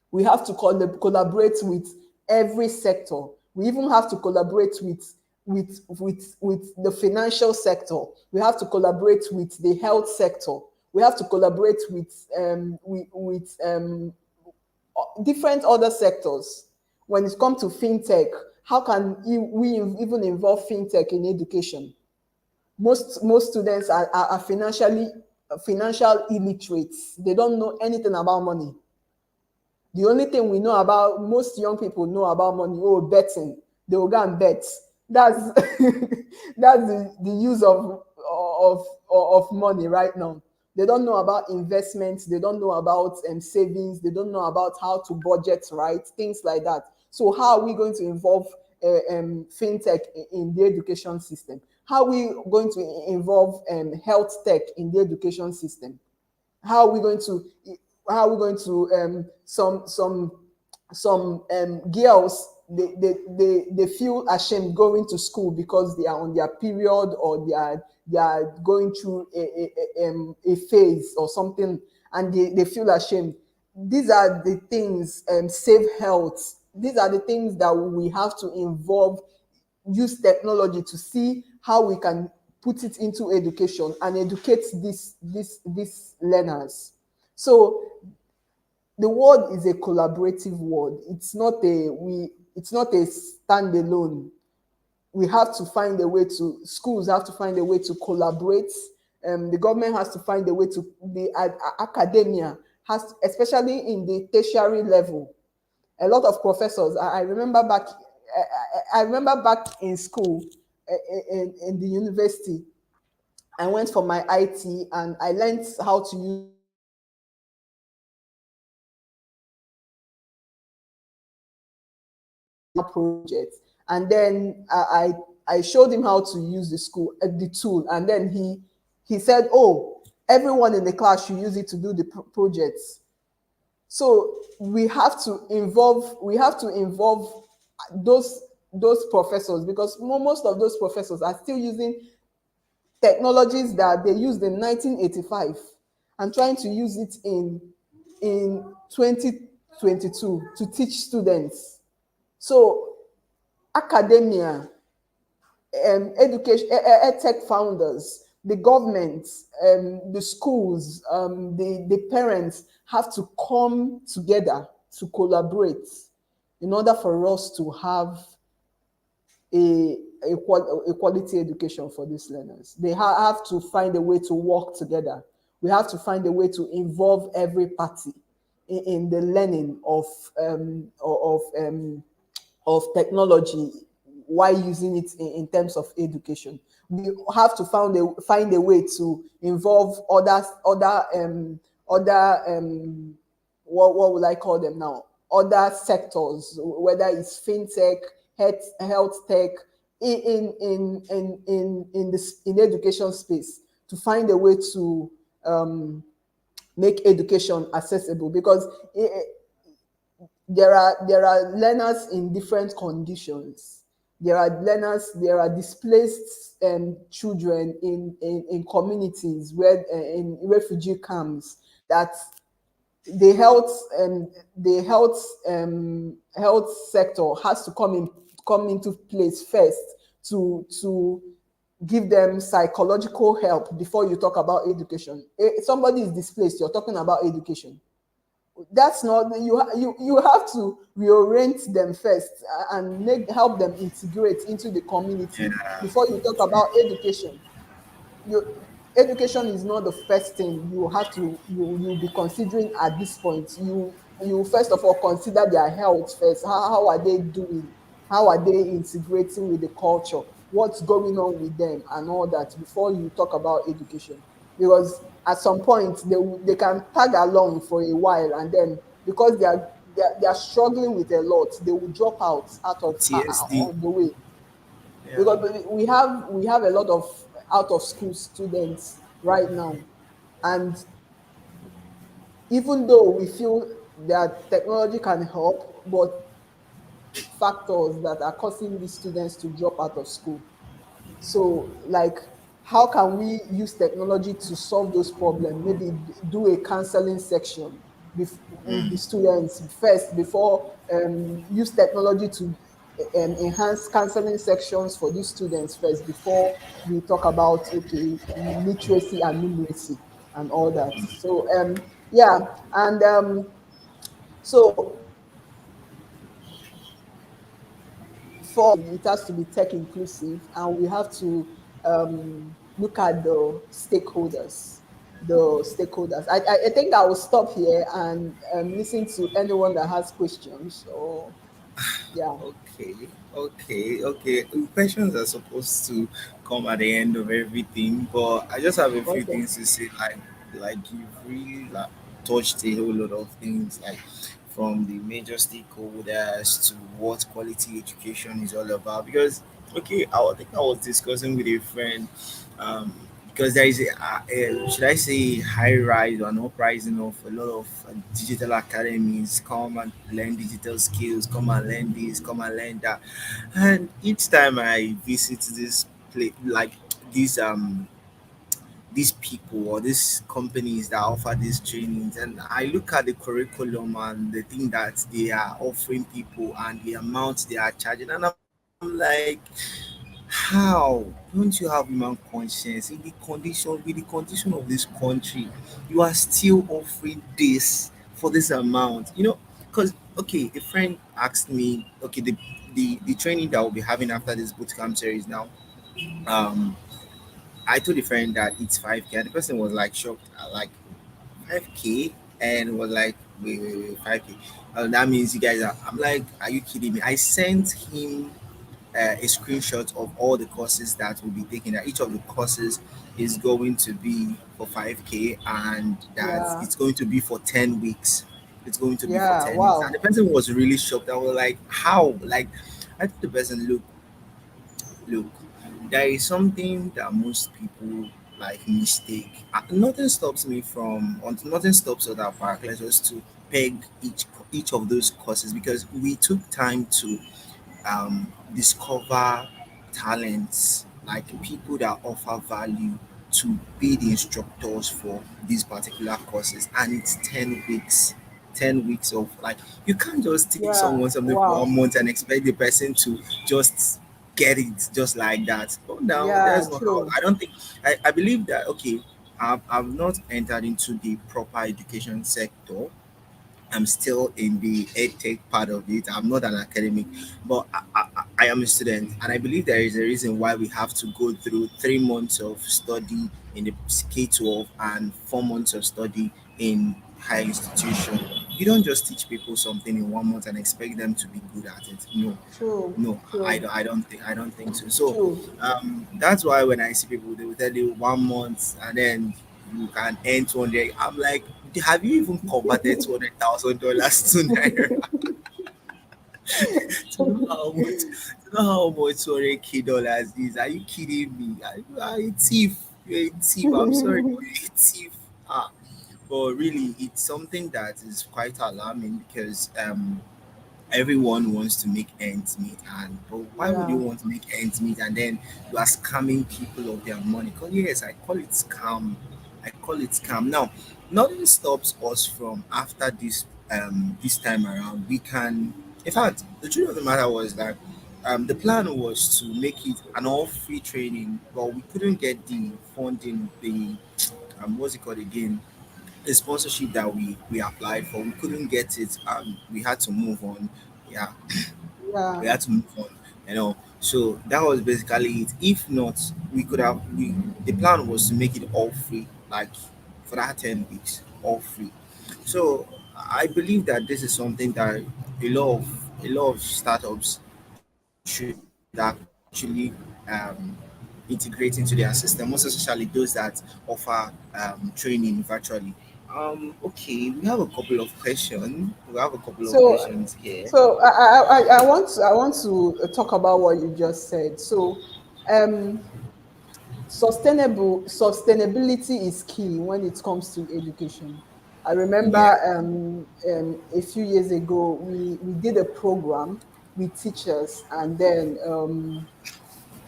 We have to collaborate with every sector. We even have to collaborate with the financial sector. We have to collaborate with the health sector. We have to collaborate with different other sectors. When it comes to fintech, how can we even involve fintech in education? Most students are financial illiterates. They don't know anything about money. The only thing we know about, most young people know about money, oh, betting. They will go and bet. That's that's the use of money right now. They don't know about investments. They don't know about savings. They don't know about how to budget, right? Things like that. So how are we going to involve fintech in the education system? How are we going to involve health tech in the education system? How are we going to some girls, they feel ashamed going to school because they are on their period, or they are going through a phase or something, and they feel ashamed. These are the things, save health. These are the things that we have to involve, use technology to see how we can put it into education and educate these learners. So the world is a collaborative world. It's not a standalone. We have to find a way to, schools have to find a way to collaborate. The government has to find a way to, the academia has to, especially in the tertiary level. A lot of professors, I remember back, I remember back in school, in the university, I went for my IT and I learned how to use project. And then I showed him how to use the tool, and then he said, oh, everyone in the class should use it to do the projects. So we have to involve those professors, because most of those professors are still using technologies that they used in 1985 and trying to use it in 2022 to teach students. So academia, education, edtech founders, the government, the schools, the parents have to come together to collaborate in order for us to have a quality education for these learners. They have to find a way to work together. We have to find a way to involve every party in the learning of technology while using it in terms of education. We have to find a way to involve what would I call them now? Other sectors, whether it's fintech, health tech, in the education space, to find a way to make education accessible, because there are learners in different conditions. There are displaced children in communities, where in refugee camps, that the health sector has to come into place first to give them psychological help before you talk about education. If somebody is displaced, you're talking about education. that's not you have to reorient them first, and help them integrate into the community Yeah. before you talk about education. You Education is not the first thing you have to you be considering at this point. You first of all consider their health first. How are they doing? How are they integrating with the culture? What's going on with them and all that before you talk about education? Because at some point they can tag along for a while, and then because they are struggling with a lot, they will drop out of TSD. on the way. Yeah. Because we have a lot of out of school students right now, and even though we feel that technology can help, but factors that are causing these students to drop out of school. So, like, how can we use technology to solve those problems? Maybe do a counseling section with the students first before use technology to enhance counseling sections for these students first before we talk about, okay, literacy and numeracy and all that. So yeah, and so for it has to be tech inclusive, and we have to look at the stakeholders. I think I will stop here and listen to anyone that has questions. Or yeah. Okay, okay. Questions are supposed to come at the end of everything, but I just have a few Okay. things to say. Like you've really like touched a whole lot of things, like from the major stakeholders to what quality education is all about. Because okay, I think I was discussing with a friend, um, because there is a should I say high rise or an uprising of a lot of digital academies. Come and learn digital skills, come and learn this, come and learn that. And each time I visit this place, like these these people or these companies that offer these trainings, and I look at the curriculum and the thing that they are offering people and the amount they are charging, and I'm like, how don't you have human conscience in the condition of this country? You are still offering this for this amount, because okay, a friend asked me, okay, the training that we'll be having after this bootcamp series now, um I told a friend that it's 5K, and the person was like shocked, like 5K, and was like, wait, 5K. That means you guys are. I'm like, are you kidding me? I sent him a screenshot of all the courses that will be taken. That each of the courses is going to be for 5K, and that Yeah. it's going to be for 10 weeks. It's going to be for Yeah. 10 weeks, and the Wow. person was really shocked. I was like, how? Like, I told the person, look, there is something that most people like mistake. Nothing stops me from, or nothing stops other Parakletus to peg each of those courses, because we took time to discover talents, like people that offer value, to be the instructors for these particular courses, and it's 10 weeks. 10 weeks of, like, you can't just teach Yeah. someone something for Wow. 1 month and expect the person to just get it just like that. But now Yeah. that's not how, True. I don't think, I believe that, okay, I've not entered into the proper education sector. I'm still in the edtech part of it. I'm not an academic, but I am a student, and I believe there is a reason why we have to go through 3 months of study in the K-12 and 4 months of study in higher institution. You don't just teach people something in 1 month and expect them to be good at it. No, True. no, True. I don't think so. So True. that's why when I see people, they will tell you 1 month and then you can earn 200. I'm like, have you even converted $200,000 to naira to know how much $200K is? Are you kidding me? Are you a thief? You're a thief. I'm sorry, but you're a thief. But really, it's something that is quite alarming, because everyone wants to make ends meet, and but why would you Yeah. want to make ends meet and then you are scamming people of their money? Because yes, I call it scam. I call it scam. Now, nothing stops us from, after this time around, we can, in fact, the truth of the matter was that the plan was to make it an all free training, but we couldn't get the funding, the what's it called again, a sponsorship that we applied for. We couldn't get it, and we had to move on. Yeah, we Yeah. had to move on. So that was basically it. If not, we could have. We The plan was to make it all free, like for that 10 weeks, all free. So I believe that this is something that a lot of startups should actually integrate into their system, most especially those that offer training virtually. Okay, we have a couple of questions. We have a couple of So, questions here. I want I want to talk about what you just said. So, um, sustainability is key when it comes to education. I remember Yeah, a few years ago we did a program with teachers, and then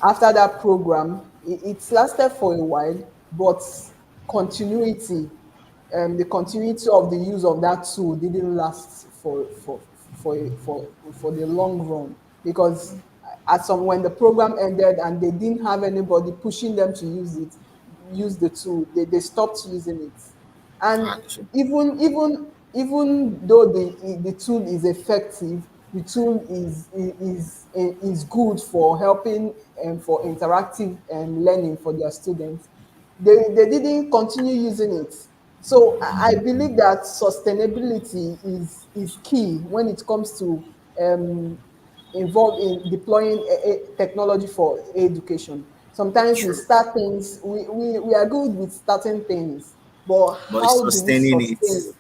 after that program, it's lasted for a while, but continuity, the continuity of the use of that tool didn't last for the long run, because at some when the program ended and they didn't have anybody pushing them to use the tool, they stopped using it. And actually, even though the tool is effective, the tool is good for helping and for interactive learning for their students, they didn't continue using it. So I believe that sustainability is key when it comes to um, involved in deploying technology for education. Sometimes we true. start things, we are good with starting things, but But it's how do we sustaining it, sustain it?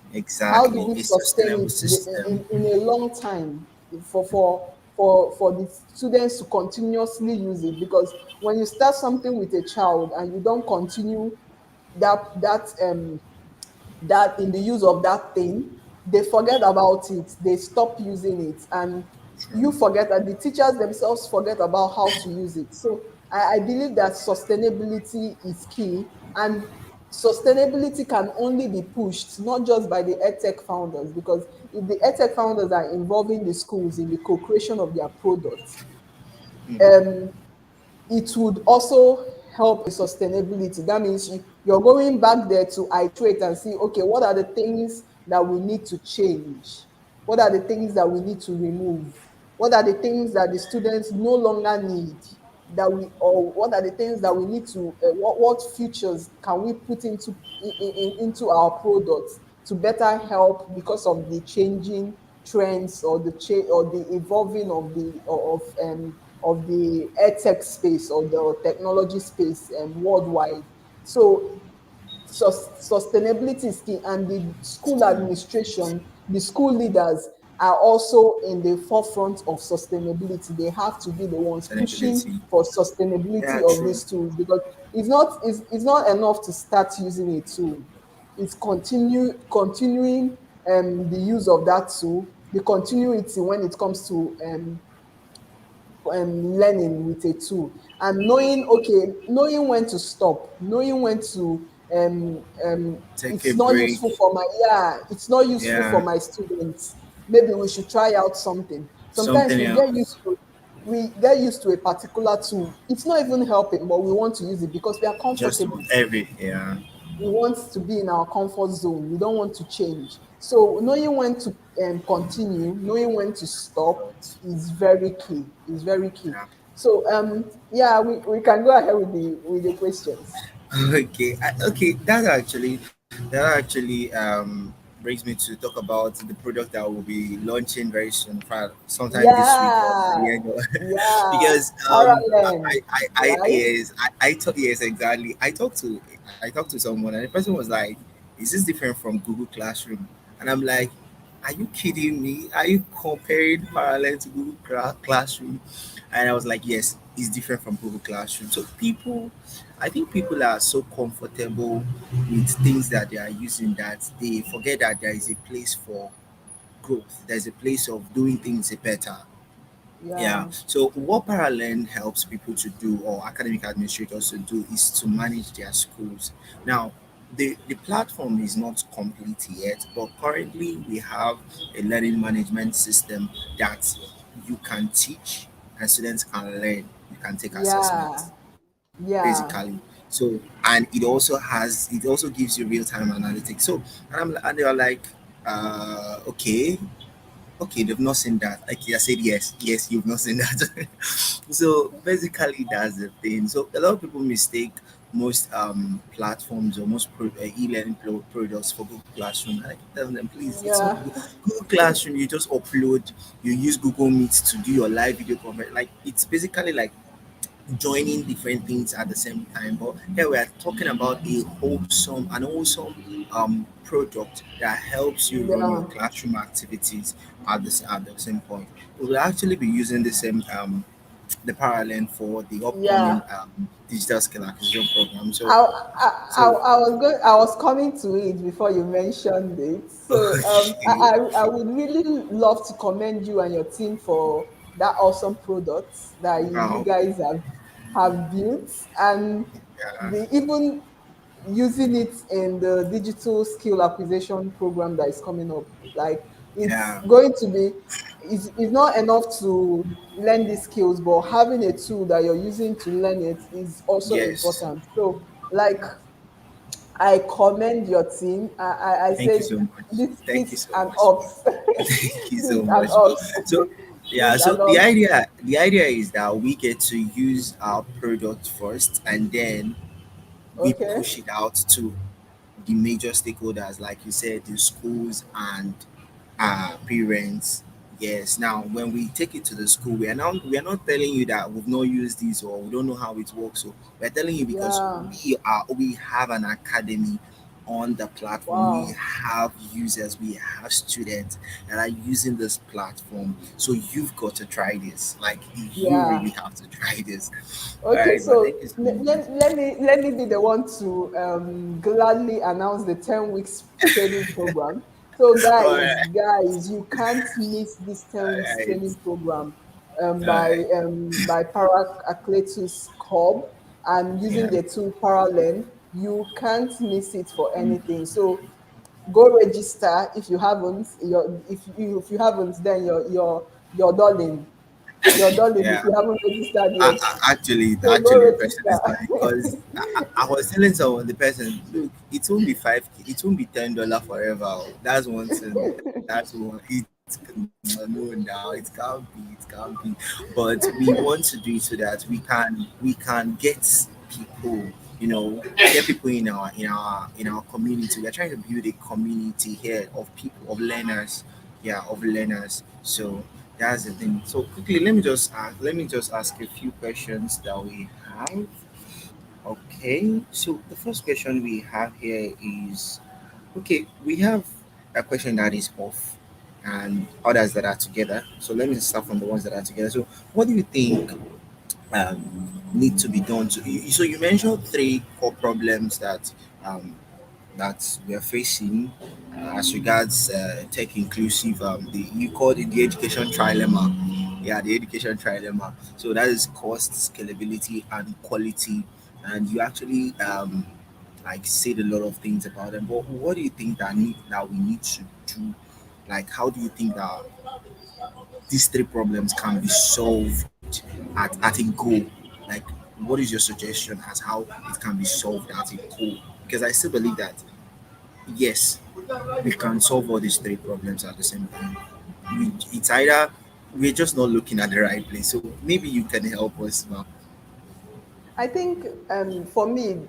How do exactly, we a sustain sustainable it system. in a long time for the students to continuously use it? Because when you start something with a child and you don't continue that that in the use of that thing, they forget about it, they stop using it, and True. you forget that the teachers themselves forget about how to use it. So I believe that sustainability is key, and sustainability can only be pushed not just by the edtech founders, because if the edtech founders are involving the schools in the co-creation of their products, um, it would also help in sustainability. That means you're going back there to iterate and see, okay, what are the things that we need to change? What are the things that we need to remove? What are the things that the students no longer need? That we or what are the things that we need to what features can we put into our products to better help because of the changing trends or the change or the evolving of the edtech space or the technology space worldwide. So sustainability is key, and the school administration, the school leaders are also in the forefront of sustainability. They have to be the ones pushing Sustainability. for sustainability Yeah, of true. these tools, because it's not enough to start using a tool. It's continuing the use of that tool, the continuity when it comes to learning with a tool, and knowing when to stop, knowing when to Take a it's not break. useful for my yeah it's not useful for Yeah, my students, maybe we should try out something. Sometimes something else. we get used to a particular tool, it's not even helping, but we want to use it because we are Just comfortable. every, yeah. We want to be in our comfort zone. We don't want to change. So knowing when to continue, knowing when to stop is very key. Is very key. Yeah. So yeah, we can go ahead with the questions. Okay, okay. That actually brings me to talk about the product that will be launching very soon, sometime this week or by Yeah, the end of yeah. because Parallel, right? yes, I thought, yes, exactly. I talked to someone, and the person was like, "Is this different from Google Classroom?" And I'm like, "Are you kidding me? Are you comparing parallel to Google Classroom?" And I was like, "Yes, it's different from Google Classroom." So I think people are so comfortable with things that they are using that they forget that there is a place for growth. There's a place of doing things better. Yeah. Yeah, So what Parallel helps people to do, or academic administrators to do, is to manage their schools. Now, the platform is not complete yet, but currently we have a learning management system that you can teach and students can learn. You can take yeah, assessments yeah. basically. So and it also gives you real time analytics. So and they are like, okay, okay, they've not seen that. Okay, I said yes, yes, you've not seen that. So basically, that's the thing. So a lot of people mistake most platforms or most e-learning products for Google Classroom. I tell them, please, it's not Yeah, Google Classroom. You just upload, you use Google Meet to do your live video conference. Like it's basically like joining different things at the same time. But here we are talking about an wholesome product that helps you run your yeah, classroom activities at the same point. We will actually be using the parallel for the yeah. upcoming digital skill acquisition program. I, So I was going. I was coming to it before you mentioned it. So okay, I would really love to commend you and your team for that awesome product that you wow, guys have built, and yeah, the even using it in the digital skill acquisition program that is coming up. Like it's yeah, going to be, it's not enough to learn these skills, but having a tool that you're using to learn it is also yes. important. So like I commend your team. I Thank you said so much. Thank you this so and much. ups. Thank you This so and much. ups. So This yeah, so and ups. the idea is that we get to use our product first, and then we Okay. push it out to the major stakeholders, like you said, the schools and parents. Yes. Now, when we take it to the school, we are not telling you that we've not used this or we don't know how it works. So we're telling you because Yeah. we have an academy on the platform. We Wow. have users, we have students that are using this platform. So you've got to try this. Like you Yeah. really have to try this. All Okay, right, but so thank you so much. let me be the one to gladly announce the 10 weeks training program. So All right, guys, you can't miss this 10 all weeks right, training program all right. by Parakletus Hub and using Yeah. the tool Parallel. You can't miss it for anything. So go register if you haven't. If you haven't, then you're darling. You're darling if Yeah. you haven't registered yet. So go Actually, the person is register. like, because I was telling someone, the person, look, it won't be it won't be $10 forever. Oh. That's one thing. That's one. No, now it can't be. It can't be. But we want to do it so that we can get people. Get people in our community. We're trying to build a community here of people, of learners, yeah, of learners. So that's the thing. So quickly, let me just ask a few questions that we have. Okay. So the first question we have here is, okay, we have a question that is off and others that are together. So let me start from the ones that are together. So what do you think need to be done so you mentioned three core problems um, that we are facing as regards tech inclusive. You called it the education trilemma. Yeah, the education trilemma. So that is cost, scalability, and quality. And you actually like said a lot of things about them. But what do you think that we need to do? Like, how do you think that these three problems can be solved at a go? Like, what is your suggestion as how it can be solved at a go? Because I still believe that yes, we can solve all these three problems at the same time. It's either we're just not looking at the right place. So maybe you can help us, ma'am. I think for me,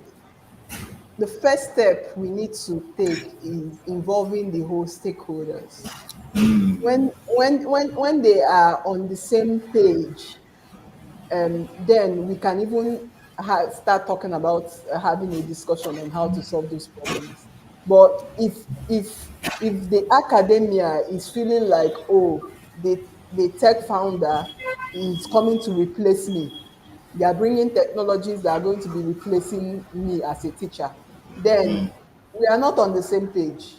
the first step we need to take is involving the whole stakeholders. When they are on the same page, then we can even start talking about having a discussion on how to solve those problems. But if the academia is feeling like, oh, the tech founder is coming to replace me, they are bringing technologies that are going to be replacing me as a teacher, then we are not on the same page.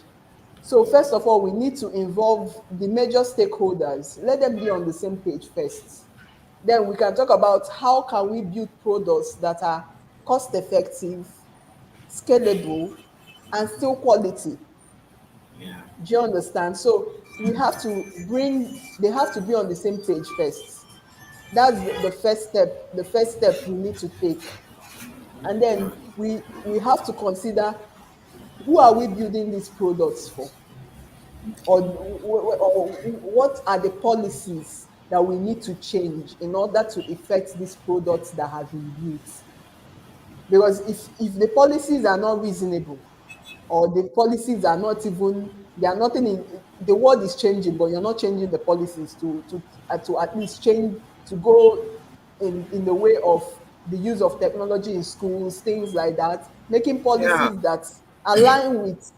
So first of all, we need to involve the major stakeholders. Let them be on the same page first. Then we can talk about how can we build products that are cost effective, scalable, and still quality. Yeah. Do you understand? So they have to be on the same page first. That's the first step we need to take. And then we have to consider, who are we building these products for? Or what are the policies that we need to change in order to effect these products that have been built? Because if the policies are not reasonable, or the policies are not even, they are nothing in, the world is changing, but you're not changing the policies to at least change, to go in the way of the use of technology in schools, things like that, making Yeah, policies that align with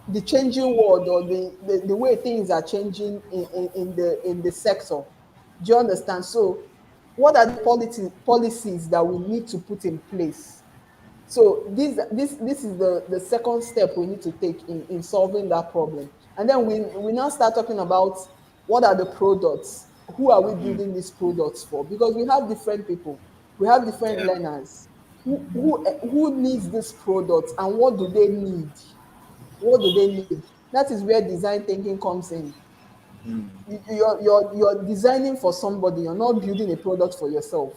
the changing world, or the way things are changing in the sector. Do you understand? So what are the policies that we need to put in place? So this is the second step we need to take in solving that problem. And then we now start talking about, what are the products? Who are we building these products for? Because we have different people, we have different yeah, learners. Who needs this product, and what do they need? What do they need? That is where design thinking comes in. mm, You're designing for somebody, you're not building a product for yourself.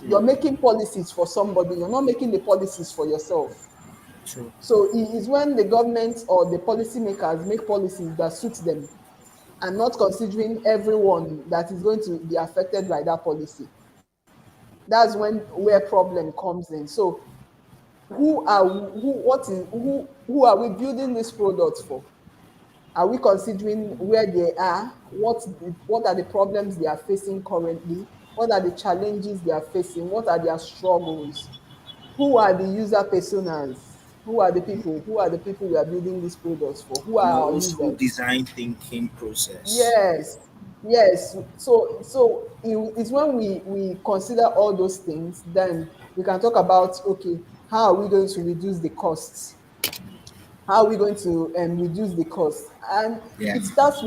You're true, making policies for somebody, you're not making the policies for yourself. true. So it is when the government or the policymakers make policies that suit them, and not considering everyone that is going to be affected by that policy. That's when where problem comes in. So who are we building this product for? Are we considering where they are? What are the problems they are facing currently? What are the challenges they are facing? What are their struggles? Who are the user personas? Who are the people? Who are the people we are building these products for? Who The are our old school users? design thinking process. Yes, yes. So it's when we consider all those things, then we can talk about, okay, how are we going to reduce the costs? How are we going to reduce the cost? And Yeah, it starts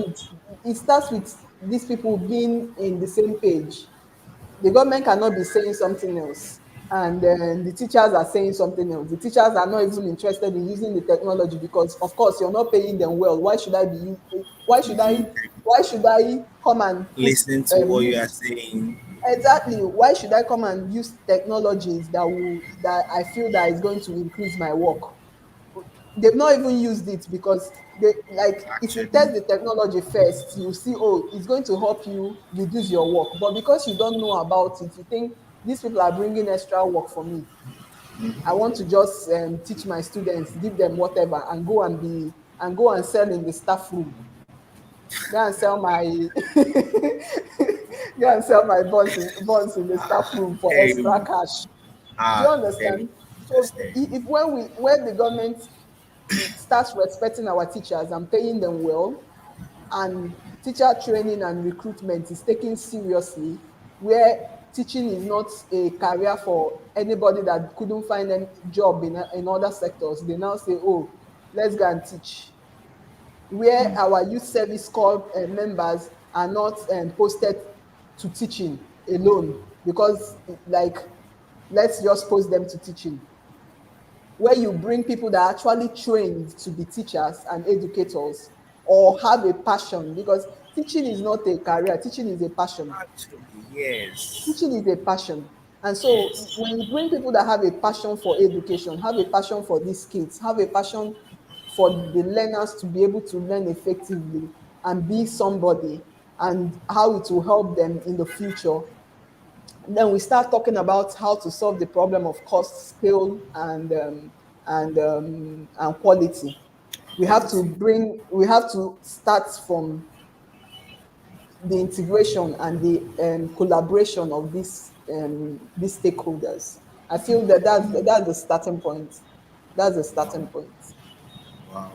with these people being in the same page. The government cannot be saying something else, and then the teachers are saying something else. The teachers are not even interested in using the technology, because of course you're not paying them well. using tech, Why should I come and put listening to what you are use, saying. exactly, why should I come and use technologies that I feel that is going to increase my work? They've not even used it, because they, like, if you Actually, test the technology first, you see, oh, it's going to help you reduce your work. But because you don't know about it, you think these people are bringing extra work for me. I want to just teach my students, give them whatever, and go and sell in the staff room. Go and sell my go and sell my bonds in the staff room for extra very, cash. Do you very understand? So interesting. if when the government starts respecting our teachers and paying them well, and teacher training and recruitment is taken seriously, where teaching is not a career for anybody that couldn't find a job in other sectors, they now say, oh, let's go and teach. Where our youth service corps members are not posted to teaching alone, because, like, let's just post them to teaching, where you bring people that are actually trained to be teachers and educators, or have a passion, because teaching is not a career, teaching is a passion. Actually, yes, Teaching is a passion. And so yes. when you bring people that have a passion for education, have a passion for these kids, have a passion for the learners to be able to learn effectively and be somebody, and how it will help them in the future, then we start talking about how to solve the problem of cost, scale, and quality. Quality. We have to start from the integration and the collaboration of these stakeholders. I feel that that's the starting point. That's the Wow, starting point. wow.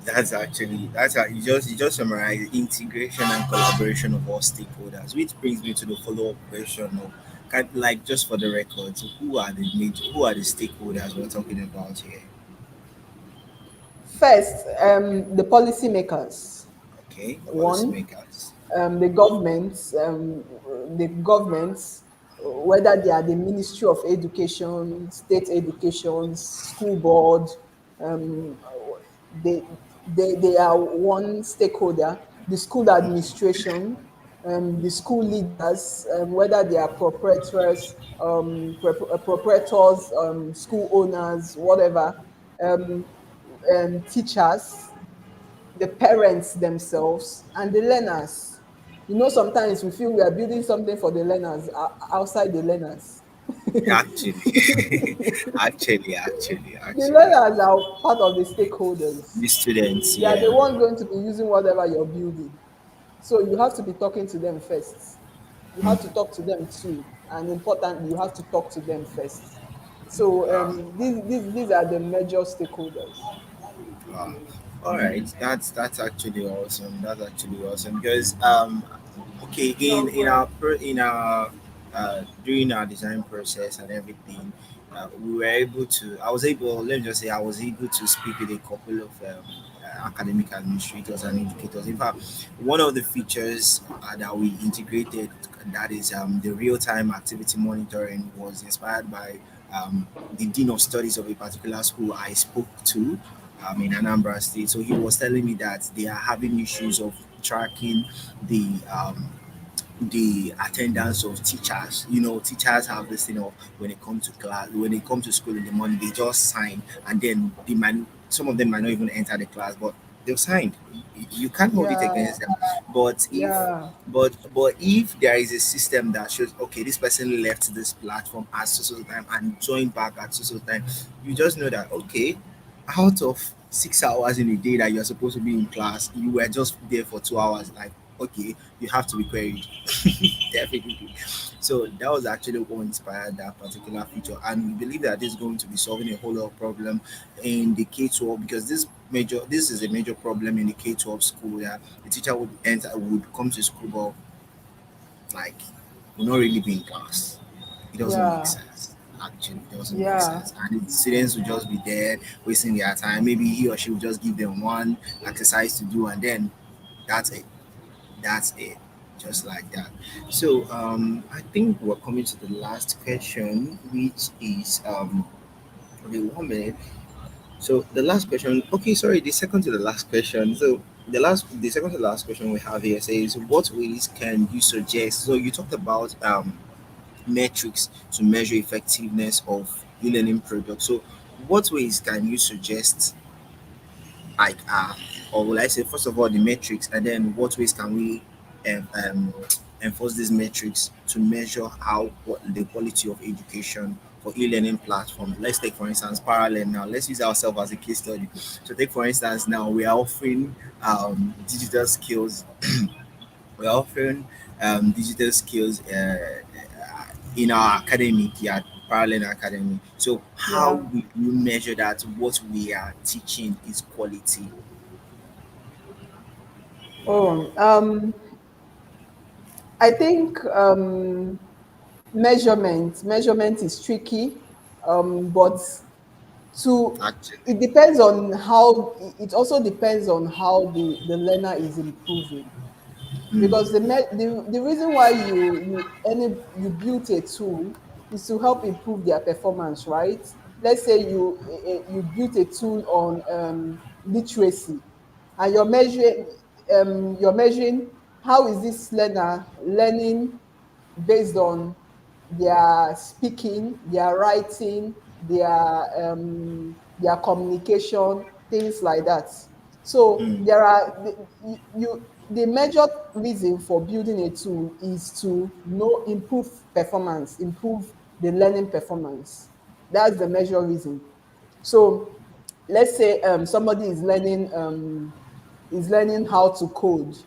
You just summarized integration and collaboration of all stakeholders, which brings me to the follow-up question of, like, just for the record, so who are the stakeholders we're talking about here? First, the policymakers. Okay, One, policymakers. the governments, whether they are the Ministry of Education, State Education, School Board, um, they, they are one stakeholder. The school administration, the school leaders, whether they are proprietors, school owners, whatever, um, teachers, the parents themselves, and the learners. You know, sometimes we feel we are building something for the learners outside the learners. Actually, The actually, learners are part of the stakeholders. the students, They are the yeah. ones going to be using whatever you're building. So you have to be talking to them first. You have to talk to them too. And importantly, you have to talk to them first. So these are the major stakeholders. Wow. All right, that's actually awesome. That's actually awesome because okay, again in our during our design process and everything, we were able to. I was able. Let me just say, I was able to speak with a couple of academic administrators and educators. In fact, one of the features that we integrated, that is the real-time activity monitoring, was inspired by the dean of studies of a particular school I spoke to in Anambra State. So he was telling me that they are having issues of tracking the attendance of teachers. You know, teachers have this thing of when it comes to class, when they come to school in the morning, they just sign, and then some of them might not even enter the class, but they've signed. You can't hold it Yeah, against them. But yeah, if there is a system that shows, okay, this person left this platform at so time and joined back at so time, you just know that, okay, out of 6 hours in a day that you're supposed to be in class, you were just there for 2 hours. Like, okay, you have to be queried. Definitely. So that was actually what inspired that particular feature, and we believe that this is going to be solving a whole lot of problem in the K-12, because this is a major problem in the K-12 school. Yeah, the teacher would come to school, but like will not really be in class. It doesn't make yeah, sense. Actually, it doesn't make yeah. sense, and the students will just be there wasting their time. Maybe he or she will just give them one exercise to do, and then that's it. That's it. Just like that. So I think we're coming to the last question, which is okay, 1 minute. So the last question, okay, sorry, the second to the last question. So the second to the last question we have here says, what ways can you suggest? So you talked about metrics to measure effectiveness of e-learning products. So what ways can you suggest, like or will I say, first of all, the metrics, and then what ways can we enforce these metrics to measure what the quality of education for e-learning platforms? Let's take for instance Parallel. Now let's use ourselves as a case study. So take for instance, now we are offering digital skills. We are offering digital skills in our academy, yeah, Parallel Academy. So how Yeah. will you measure that what we are teaching is quality? Oh, I think measurement is tricky, but to Actually. it depends on how it also depends on how the learner is improving. Because the reason why you built a tool is to help improve their performance, right? Let's say you built a tool on literacy, and you're measuring how is this learner learning based on their speaking, their writing, their communication, things like that. So Mm, there are the major reason for building a tool is to know improve performance, improve the learning performance. That's the major reason. So let's say somebody is learning how to code.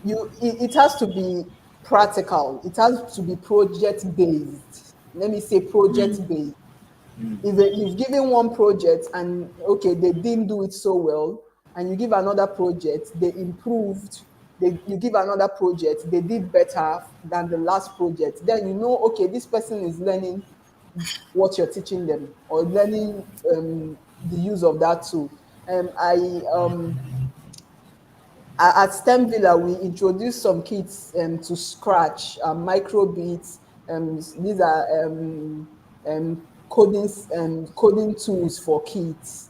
It has to be practical. It has to be project based. Let me say project mm, based. mm, If you've given one project and okay, they didn't do it so well, and you give another project, they improved. You give another project, they did better than the last project. Then you know, okay, this person is learning what you're teaching them or learning the use of that tool. I at STEM Villa, we introduced some kits to Scratch, micro:bits. These are coding tools for kids,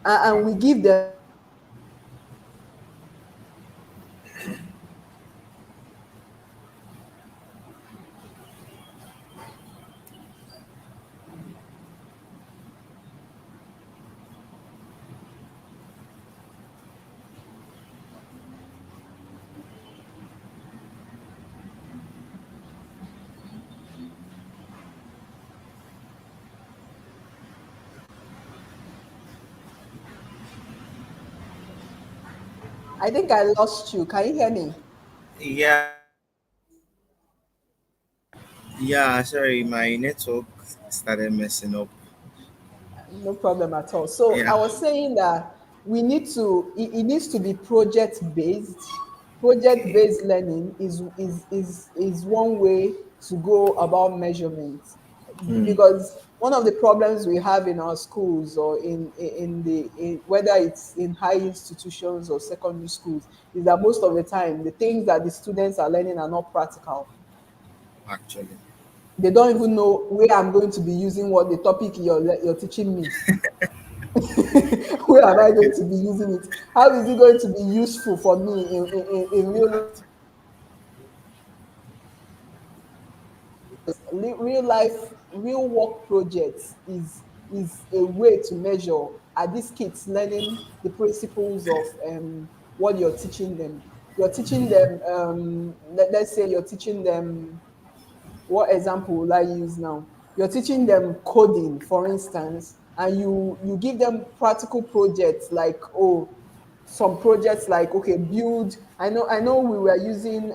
and we give them. I think I lost you. Can you hear me? Yeah, sorry, my network started messing up. No problem at all. So I Yeah. was saying that it needs to be project based. Project Okay. based learning is one way to go about measurement, Hmm. because one of the problems we have in our schools, or whether it's in high institutions or secondary schools, is that most of the time the things that the students are learning are not practical. Actually, They don't even know where I'm going to be using what the topic you're teaching me. Where am I going to be using it? How is it going to be useful for me in real life? act- Real life, real work projects is a way to measure, are these kids learning the principles of what you're teaching them. You're teaching them, let's say you're teaching them, what example will I use now? You're teaching them coding, for instance, and you give them practical projects like, some projects like, okay, build. I know we were using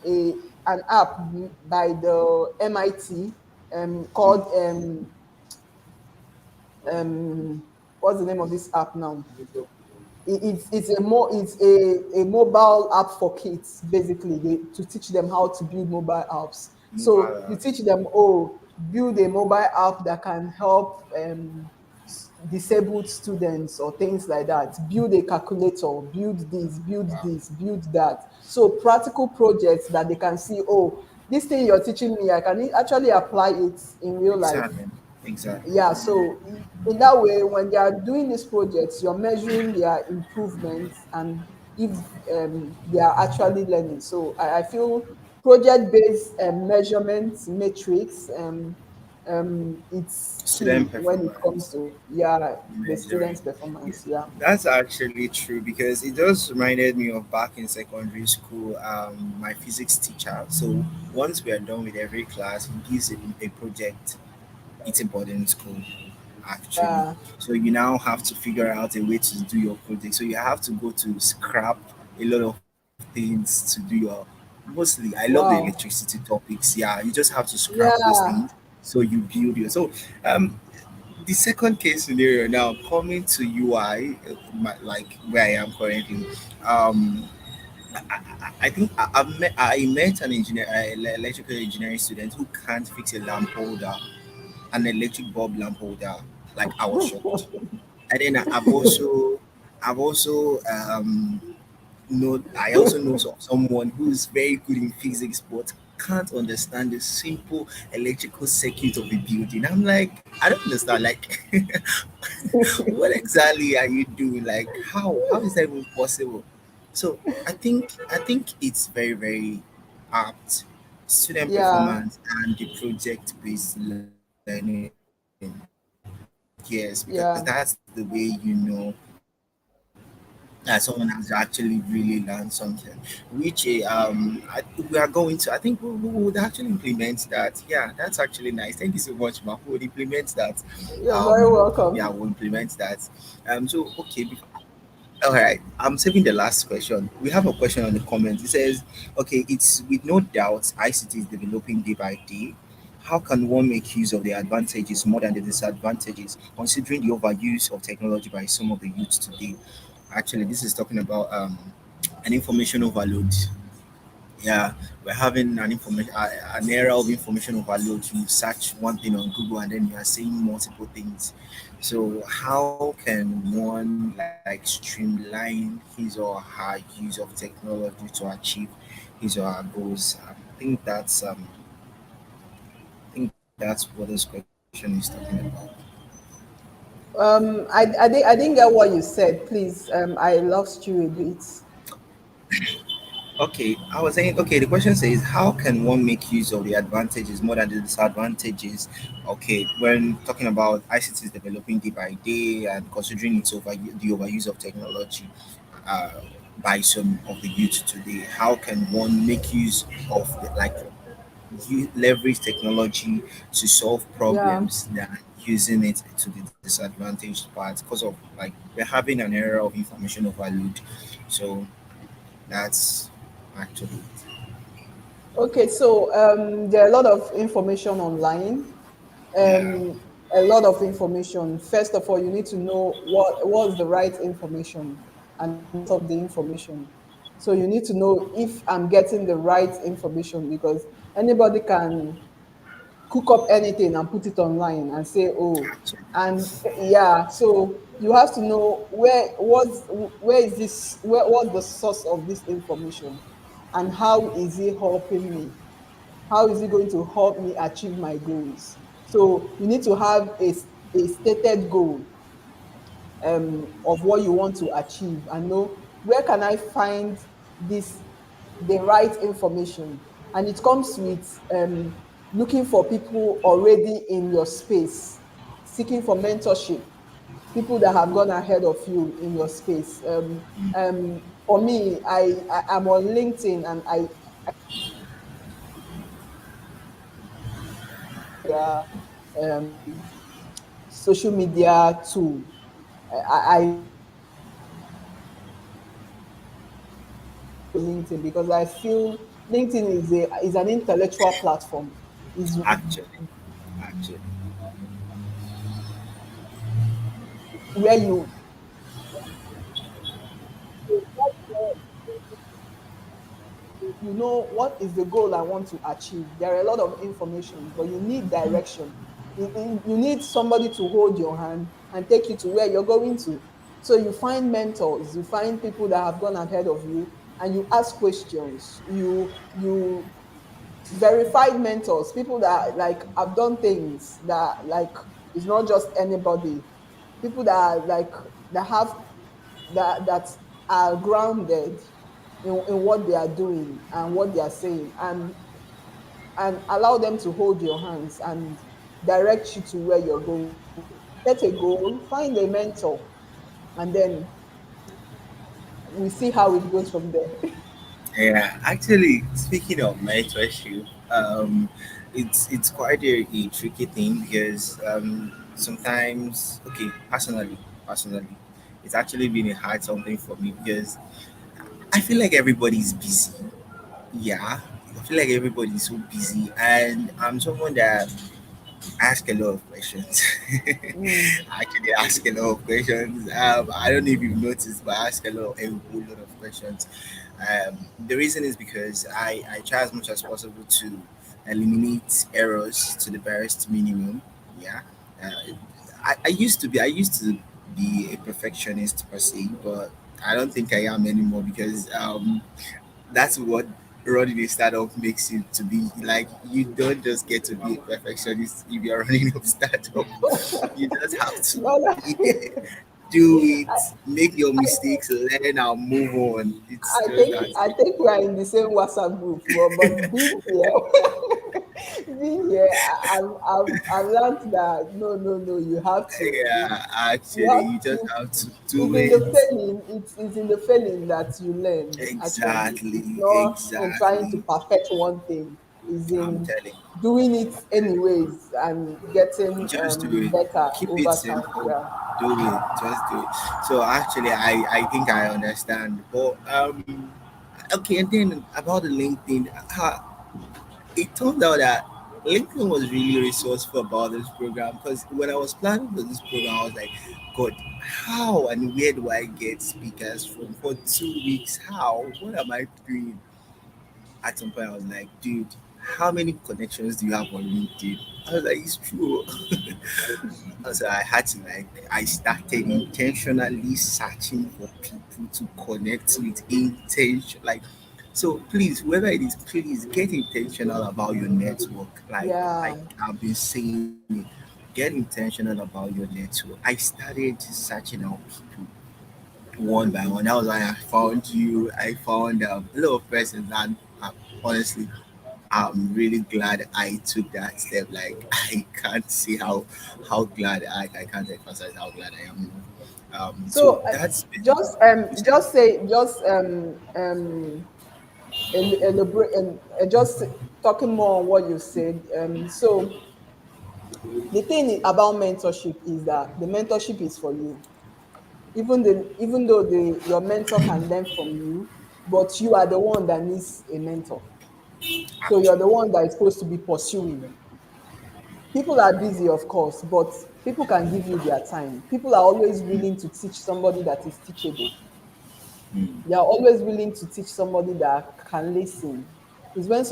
a an app by the MIT, called what's the name of this app now? It's a mobile app for kids, basically, to teach them how to build mobile apps. So mobile you teach apps. them, build a mobile app that can help disabled students or things like that. Build a calculator, Wow. build that. So practical projects that they can see, this thing you're teaching me, I can actually apply it in real life. Exactly. Exactly. Yeah, so in that way, when they are doing these projects, you're measuring their improvements, and if they are actually learning. So I feel project-based measurements metrics, it's key Student when it comes performance. to, yeah, the Measuring. students' Yeah, performance. Yeah, that's actually true because it just reminded me of back in secondary school, my physics teacher. So once we are done with every class, he gives a project. It's important in school, actually. yeah. So you now have to figure out a way to do your project. So you have to go to scrap a lot of things to do your. Mostly, I love the Wow. electricity topics. Yeah, you just have to scrap those things. Yeah. So you build your. So um, the second case scenario now coming to UI, like where I am currently. Um, I think I met an electrical engineering student who can't fix a lamp holder, an electric bulb lamp holder. Like I was shocked. And then I've also I also know someone who's very good in physics but can't understand the simple electrical circuit of a building. I'm like, I don't understand. Like, what exactly are you doing? Like, how is that even possible? So I think it's very apt, student Yeah. performance and the project based learning. Yes, because that's the way Yeah. that someone has actually really learned something. Which we are going to. I think we would actually implement that. Yeah, that's actually nice. Thank you so much, Mark. We would implement that. You're Yeah, very we'll welcome. implement that. All right, I'm saving the last question. We have a question on the comments. It says, okay, it's with no doubt ICT is developing day by day. How can one make use of the advantages more than the disadvantages, considering the overuse of technology by some of the youth today? Actually, this is talking about an information overload. Yeah, we're having an era of information overload. You search one thing on Google and then you are seeing multiple things. So how can one like streamline his or her use of technology to achieve his or her goals? I think that's what this question is talking about. I didn't get what you said. Please, I lost you a bit. Okay, I was saying, okay, the question says, how can one make use of the advantages more than the disadvantages? Okay, when talking about ICT is developing day by day and considering the overuse of technology uh, by some of the youth today, how can one make use of leverage technology to solve Yeah. problems than using it to the disadvantaged part? Because of like we're having an era of information overload, so. That's actually Okay, so there are a lot of information online. yeah, A lot of information. First of all, you need to know what's the right information and the source of the information. So you need to know if I'm getting the right information, because anybody can cook up anything and put it online and say, oh, actually, and yeah, so you have to know where is this, what's the source of this information, and how is it helping me, how is it going to help me achieve my goals. So you need to have a stated goal of what you want to achieve, and know where can I find this, the right information. And it comes with looking for people already in your space, seeking for mentorship, people that have gone ahead of you in your space. For me, I'm on LinkedIn, and I social media tool. I LinkedIn because I feel LinkedIn is an intellectual platform. Is actually, actually, where you you know what is the goal I want to achieve. There are a lot of information, but you need direction. You need somebody to hold your hand and take you to where you're going to. So you find mentors, you find people that have gone ahead of you, and you ask questions. You verified mentors, people that like have done things that like it's not just anybody, people that are like that have that are grounded in what they are doing and what they are saying, and allow them to hold your hands and direct you to where you're going. Set a goal, find a mentor, and then we see how it goes from there. yeah. Actually, speaking of mentorship, it's quite a tricky thing because sometimes, okay, personally, it's actually been a hard something for me because I feel like everybody's busy. Yeah, I feel like everybody's so busy, and I'm someone that ask a lot of questions. Mm. I actually ask a lot of questions. I don't know if you've noticed, but I ask a whole lot of questions. The reason is because I try as much as possible to eliminate errors to the barest minimum. Yeah, uh, I used to be a perfectionist per se, but I don't think I am anymore because that's what running a startup makes you to be. Like, you don't just get to be a perfectionist if you're running a startup. You just have to Well, do it, I, make your I, mistakes, learn and move on. It's just that I simple. think we are in the same WhatsApp group, but being here, being here, I've learned that no, you have to, Yeah, you actually, have you just to, have to it's do in the it. failing, it's in the failing that you learn, actually. It's Exactly, not in trying to exactly. perfect one thing, it's I'm in telling doing it anyways and you, getting just do it. better Keep it over time. simple. Yeah. Do it. Just do it. So actually, I think I understand. But okay, and then about the LinkedIn, it turned out that LinkedIn was really resourceful about this program because when I was planning for this program, I was like, God, how and where do I get speakers from for 2 weeks? How? What am I doing? At some point, I was like, dude, how many connections do you have on LinkedIn? I was like, it's true. So I had to like I started intentionally searching for people to connect with intention like so please whoever it is please get intentional about your network Yeah. like I've been saying it get intentional about your network. I started searching out people one by one. That was why I found you. I found a lot of persons and honestly I'm really glad I took that step. Like I can't see how glad I can't emphasize how glad I am. So So that's basically just elaborate and just talking more on what you said. So the thing about mentorship is that the mentorship is for you. Even though your mentor can learn from you, but you are the one that needs a mentor. So you're the Actually, one that is supposed to be pursuing. People are busy, of course, but people can give you their time. People are always willing to teach somebody that is teachable. They are always willing to teach somebody that can listen. Is when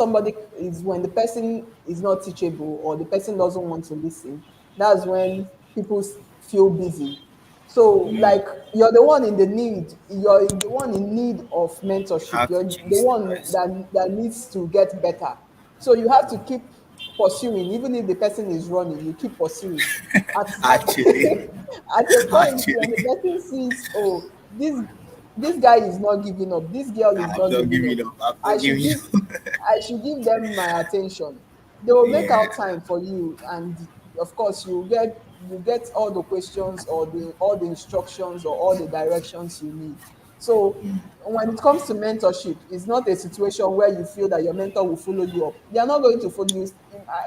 the person is not teachable or the person doesn't want to listen. That's when people feel busy. So, like, you're the one in the need. You're the one in need of mentorship. have to You're the chase the one person. that needs to get better. So you have to keep pursuing, even if the person is running. You keep pursuing. At Actually, at a point when the actually, person sees, oh, this guy is not giving up, this girl is I'm not not giving up, giving up. I'm i not should giving give up. I should give them my attention. They will make Yeah, out time for you, and of course you get all the questions or the all the instructions or all the directions you need. So when it comes to mentorship, it's not a situation where you feel that your mentor will follow you up. They are not going to follow you.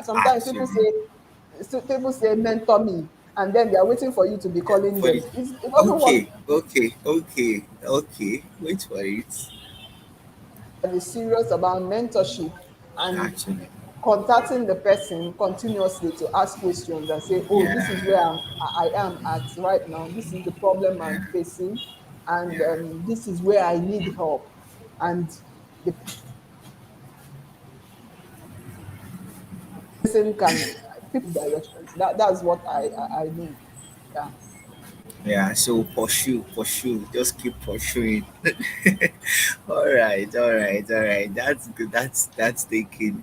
Sometimes people actually. say, mentor me, and then they are waiting for you to be calling For them. the, It doesn't work. okay. Wait for it. That is serious about mentorship and Actually, contacting the person continuously to ask questions and say, oh, this is where yeah, I am at right now, this is the problem I'm yeah, facing, and yeah, this is where I need help. And the person can people directions. That's what I mean. Yeah. yeah. So pursue. Just keep pursuing. All right. That's good. That's taken.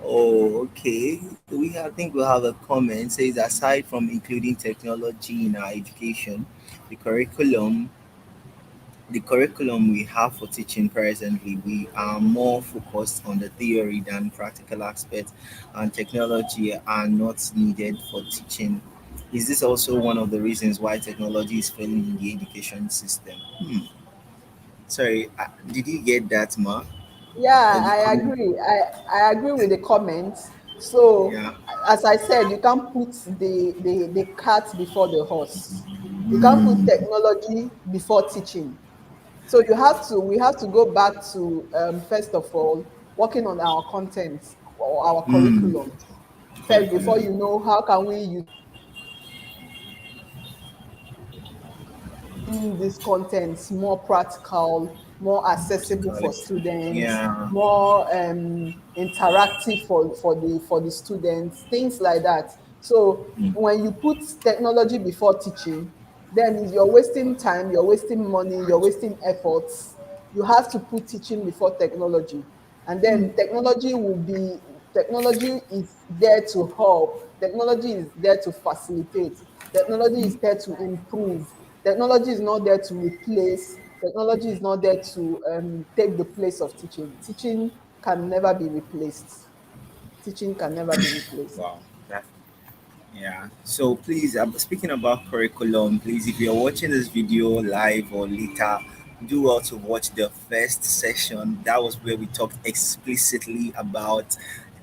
Oh, okay. I think we'll have a comment. Says aside from including technology in our education, the curriculum the curriculum we have for teaching presently, we are more focused on the theory than practical aspects, and technology are not needed for teaching. Is this also one of the reasons why technology is failing in the education system? Sorry, did you get that, Ma? Yeah, The I comment? agree. I agree with the comments. So, Yeah. as I said, you can't put the cart before the horse. You can't put technology before teaching. So we have to go back to, first of all, working on our content or our curriculum first before Curriculum. you know how can we use these contents more practical, more accessible for Practicality. students, Yeah. more interactive for the students, things like that. So when you put technology before teaching, then you're wasting time, you're wasting money, you're wasting efforts. You have to put teaching before technology, and then technology is there to help. Technology is there to facilitate. Technology is there to improve. Technology is not there to replace. Technology is not there to take the place of teaching. Teaching can never be replaced. Teaching can never be replaced. Wow. That Yeah. So please, speaking about curriculum, please, if you're watching this video live or later, do well to watch the first session. That was where we talked explicitly about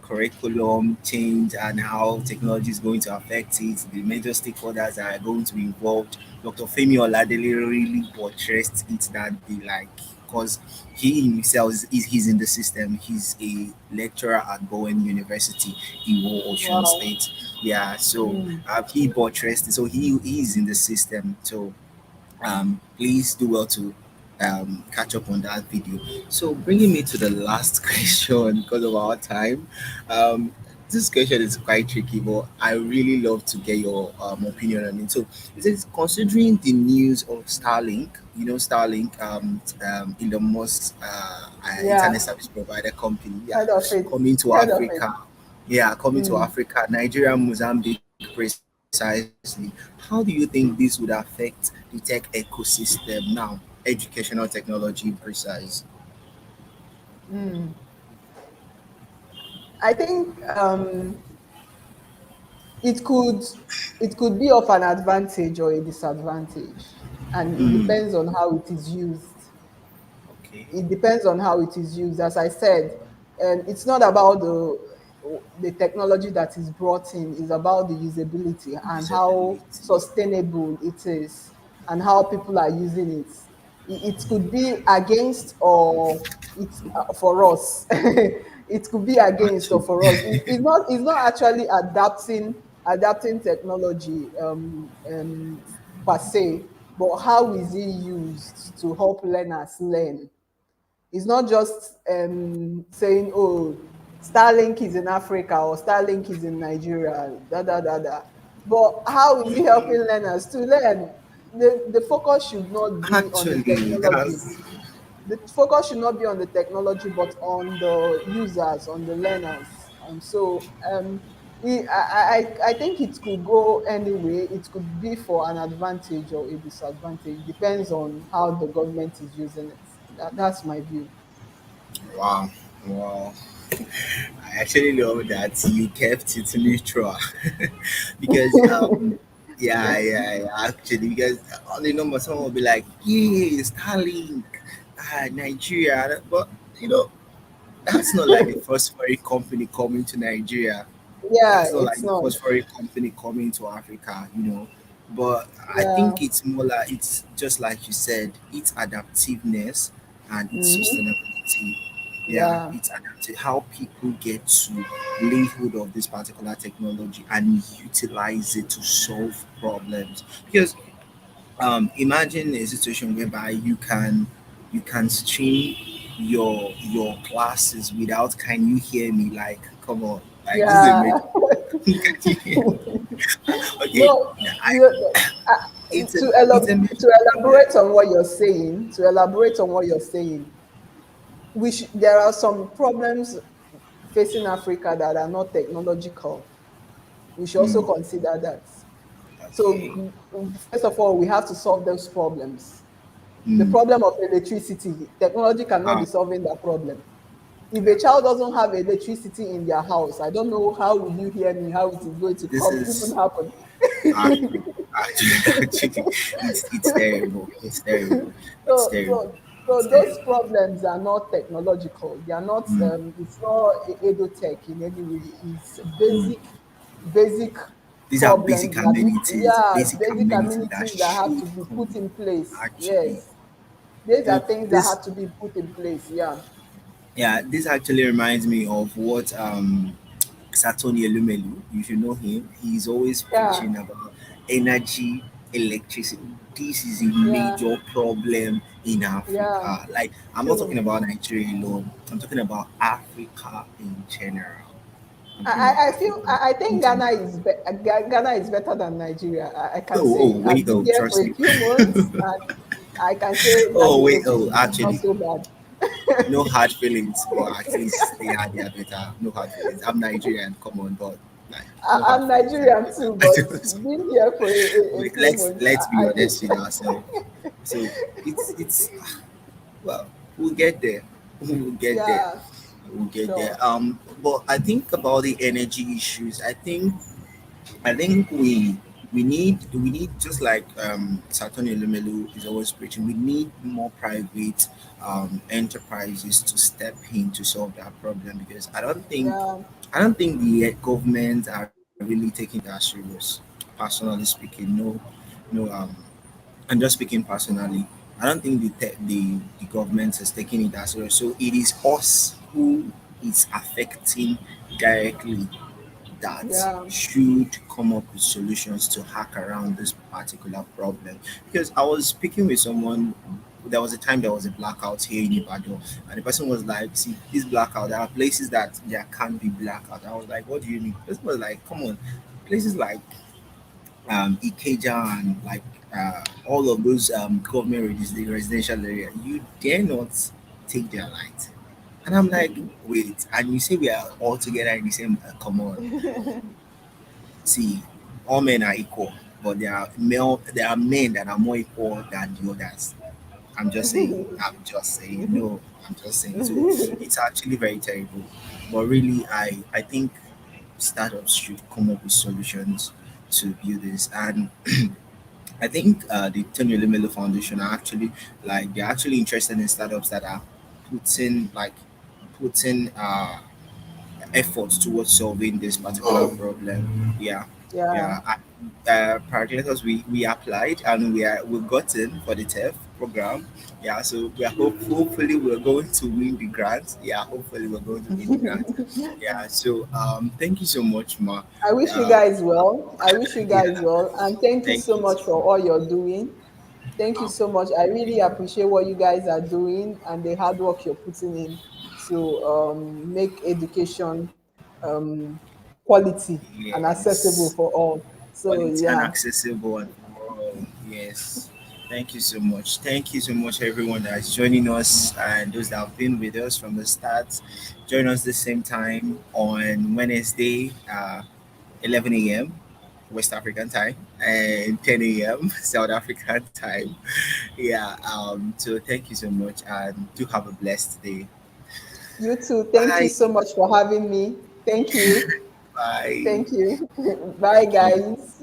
curriculum change and how technology is going to affect it, the major stakeholders that are going to be involved. Dr. Femi Oladele really buttressed it that day, like, because he himself he's in the system. He's a lecturer at Bowen University, Iwo Ocean Wow. State. Yeah, so Mm. he buttressed, so he's in the system. So please do well to catch up on that video. So bringing me to the last question because of our time. Um, this question is quite tricky, but I really love to get your opinion on it. So, is it considering the news of Starlink? You know, Starlink, in the most Yeah, internet service provider company, yeah, heard of it. coming to Heard of it. Africa. Yeah, coming to Mm. Africa, Nigeria, Mozambique, precisely. How do you think this would affect the tech ecosystem now? Educational technology precise. Mm. I think it could it could be of an advantage or a disadvantage, and it depends on how it is used. Okay. It depends on how it is used. As I said, it's not about the technology that is brought in, it's about the usability and how Usability. sustainable it is and how people are using it. it could be against or it's for us. It could be against or Actually, for us. It's not actually adapting technology per se, but how is it used to help learners learn? It's not just saying, oh, Starlink is in Africa or Starlink is in Nigeria, da da da da. But how is it helping learners to learn? The focus should not be on the actually, technology. that's The focus should not be on the technology, but on the users, on the learners. I think it could go anyway. It could be for an advantage or a disadvantage. Depends on how the government is using it. That's my view. wow, wow. I actually love that you kept it neutral because yeah, actually, because on the number someone will be like, yeah, Starlink, Nigeria, but you know that's not like the first foreign company coming to Nigeria. Yeah, That's not like it's the not. first foreign company coming to Africa, you know. But I Yeah. think it's more like it's just like you said, it's adaptiveness and it's Hmm. sustainability. Yeah, Yeah. it's adaptive how people get to lay hold of this particular technology and utilize it to solve problems. Because imagine a situation whereby you can stream your classes without can you hear me, like come on, like this is a major Yeah. can you hear me? Okay, No, I it's a it's a major to problem. elaborate on what you're saying, there are some problems facing Africa that are not technological. We should also Mm, consider that. okay. So, first of all, we have to solve those problems. The Mm, problem of electricity, technology cannot be ah, solving that problem. If a yeah. child doesn't have electricity in their house, I don't know how will you hear me, how it is going to This come even is happen. actually actually it's terrible. It's terrible. It's So, terrible. so, It's so those terrible. problems are not technological. They are not. Mm, It's not edotech in any way. It's basic these are basic problems that need. amenities. Yeah, Basic basic amenities that amenities that have should to be put come in place. actually. Yes, these You know, are things that this have to be put in place. Yeah, yeah, this actually reminds me of what Satoni Elumelu, if you know him, he's always yeah, preaching about energy, electricity. This is a yeah, major problem in yeah. Africa. Like, I'm not talking True. about Nigeria alone, I'm talking about Africa in general. I'm I, talking about I I feel Africa I in think general. Ghana is better than Nigeria. I can Oh, say I've wait, been oh, here for trust a me. few months and I can say that Oh, the wait, oh, electricity is not actually, so bad. no hard feelings, but at least they are better. No hard feelings. I'm Nigerian, come on, but like, no hard I'm feelings, they are Nigerian better. too, but being here for a Wait, few months, let's be I think honest with ourselves. So it's well, we'll get there. We'll get there. yeah, We'll get there. sure, But I think about the energy issues. I think we need just like Satoni Lumelu is always preaching. We need more private enterprises to step in to solve that problem because yeah, I don't think the government are really taking that serious. Personally speaking, no. I'm just speaking personally. I don't think the government is taking it that serious. So it is us who is affecting directly that yeah, should come up with solutions to hack around this particular problem. Because I was speaking with someone, there was a time there was a blackout here in Ibadan, and the person was like, "See, this blackout, there are places that there can't be blackout." I was like, "What do you mean?" This was like, "Come on, places like Ikeja and like all of those government residential area, you dare not take their light." And I'm like, wait, and you say we are all together in the same, come on. See, all men are equal, but there are men that are more equal than the others. I'm just saying. I'm just saying. No, I'm just saying. So it's actually very terrible. But really, I think startups should come up with solutions to build this. And I think the Tony Lemelo Foundation are actually they're actually interested in startups that are putting like putting efforts towards solving this particular problem. Yeah. Yeah. Yeah, Parakletus, we applied and we got in for the TEF program. Yeah, so we are hopefully we're going to win the grant. Yeah, hopefully we're going to win the grant. Yeah, so thank you so much, Ma. I wish you Uh, guys well. I wish you guys yeah, well. And thank you thank so you so much for much. all you're doing. Thank you so much. I really appreciate what you guys are doing and the hard work you're putting in to make education um, quality and accessible Yes, for all. So, quality and yeah, accessible and all. Yes. Thank you so much. Thank you so much, everyone that's joining us and those that have been with us from the start. Join us the same time on Wednesday, 11 a.m. West African time and 10 a.m. South African time. Yeah. So thank you so much and do have a blessed day. you too. Thank you Bye. so much for having me. Thank you. Bye. Thank you. Bye, Thank you. guys.